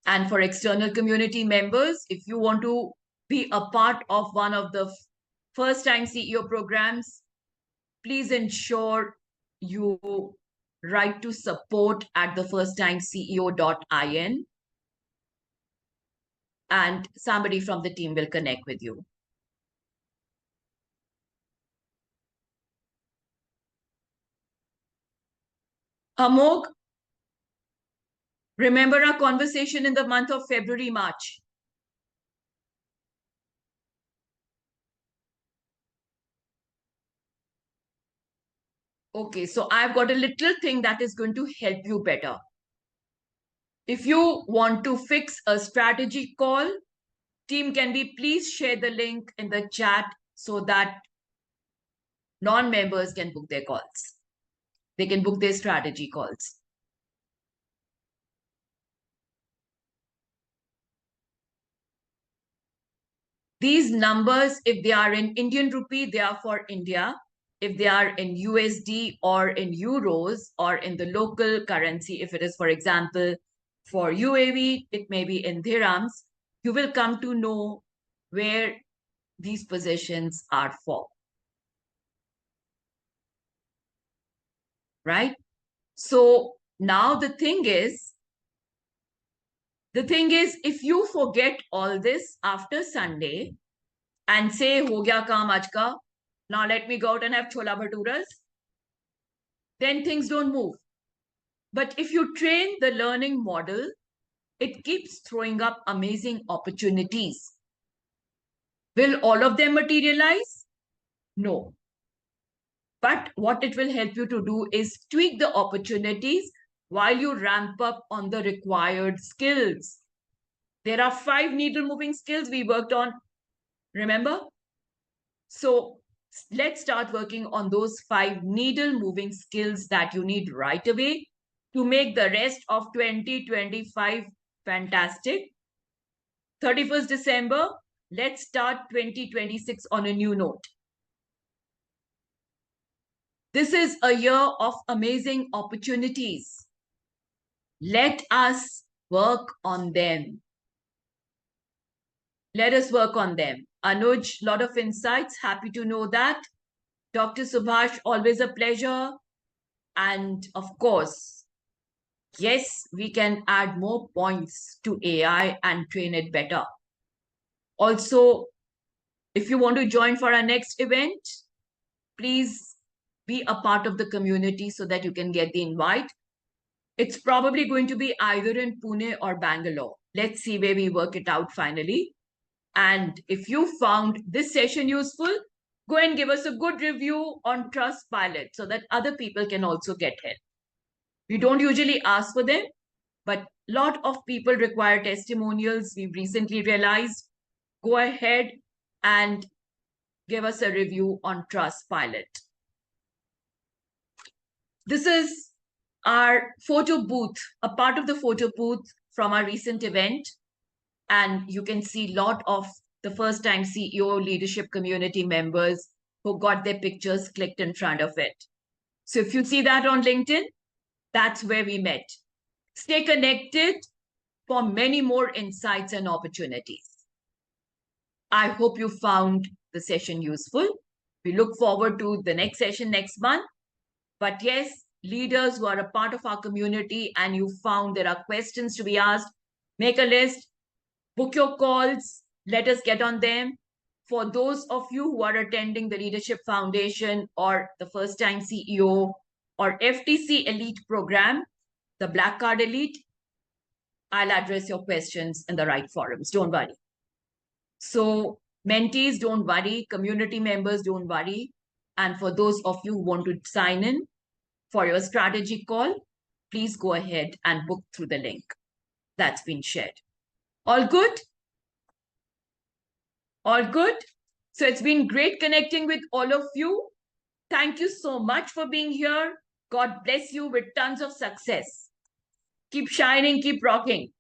And for external community members, if you want to be a part of one of the first-time CEO programs, please ensure you write to support at the firsttimeceo.in and somebody from the team will connect with you. Amog, remember our conversation in the month of February, March. Okay, so I've got a little thing that is going to help you better. If you want to fix a strategy call, team, can we please share the link in the chat so that non-members can book their calls? They can book their strategy calls. These numbers, if they are in Indian rupee, they are for India. If they are in USD or in euros or in the local currency, if it is, for example, for UAE, it may be in dirhams, you will come to know where these positions are for. Right? So now the thing is, if you forget all this after Sunday and say, ho gaya kaam aaj ka, now let me go out and have chola bhaturas, then things don't move. But if you train the learning model, it keeps throwing up amazing opportunities. Will all of them materialize? No. But what it will help you to do is tweak the opportunities while you ramp up on the required skills. There are 5 needle moving skills we worked on, remember? So let's start working on those 5 needle moving skills that you need right away to make the rest of 2025 fantastic. 31st December, let's start 2026 on a new note. This is a year of amazing opportunities. Let us work on them. Let us work on them. Anuj, lot of insights. Happy to know that. Dr. Subhash, always a pleasure. And of course, yes, we can add more points to AI and train it better. Also, if you want to join for our next event, please be a part of the community so that you can get the invite. It's probably going to be either in Pune or Bangalore. Let's see where we work it out finally. And if you found this session useful, go and give us a good review on Trustpilot so that other people can also get help. We don't usually ask for them, but a lot of people require testimonials. We've recently realized. Go ahead and give us a review on Trustpilot. This is our photo booth, a part of the photo booth from our recent event. And you can see a lot of the first-time CEO leadership community members who got their pictures clicked in front of it. So if you see that on LinkedIn, that's where we met. Stay connected for many more insights and opportunities. I hope you found the session useful. We look forward to the next session next month. But yes, leaders who are a part of our community and you found there are questions to be asked, make a list, book your calls, let us get on them. For those of you who are attending the Leadership Foundation or the First Time CEO or FTC Elite program, the Black Card Elite, I'll address your questions in the right forums. Don't worry. So mentees, don't worry. Community members, don't worry. And for those of you who want to sign in for your strategy call, please go ahead and book through the link that's been shared. All good? All good? So it's been great connecting with all of you. Thank you so much for being here. God bless you with tons of success. Keep shining, keep rocking.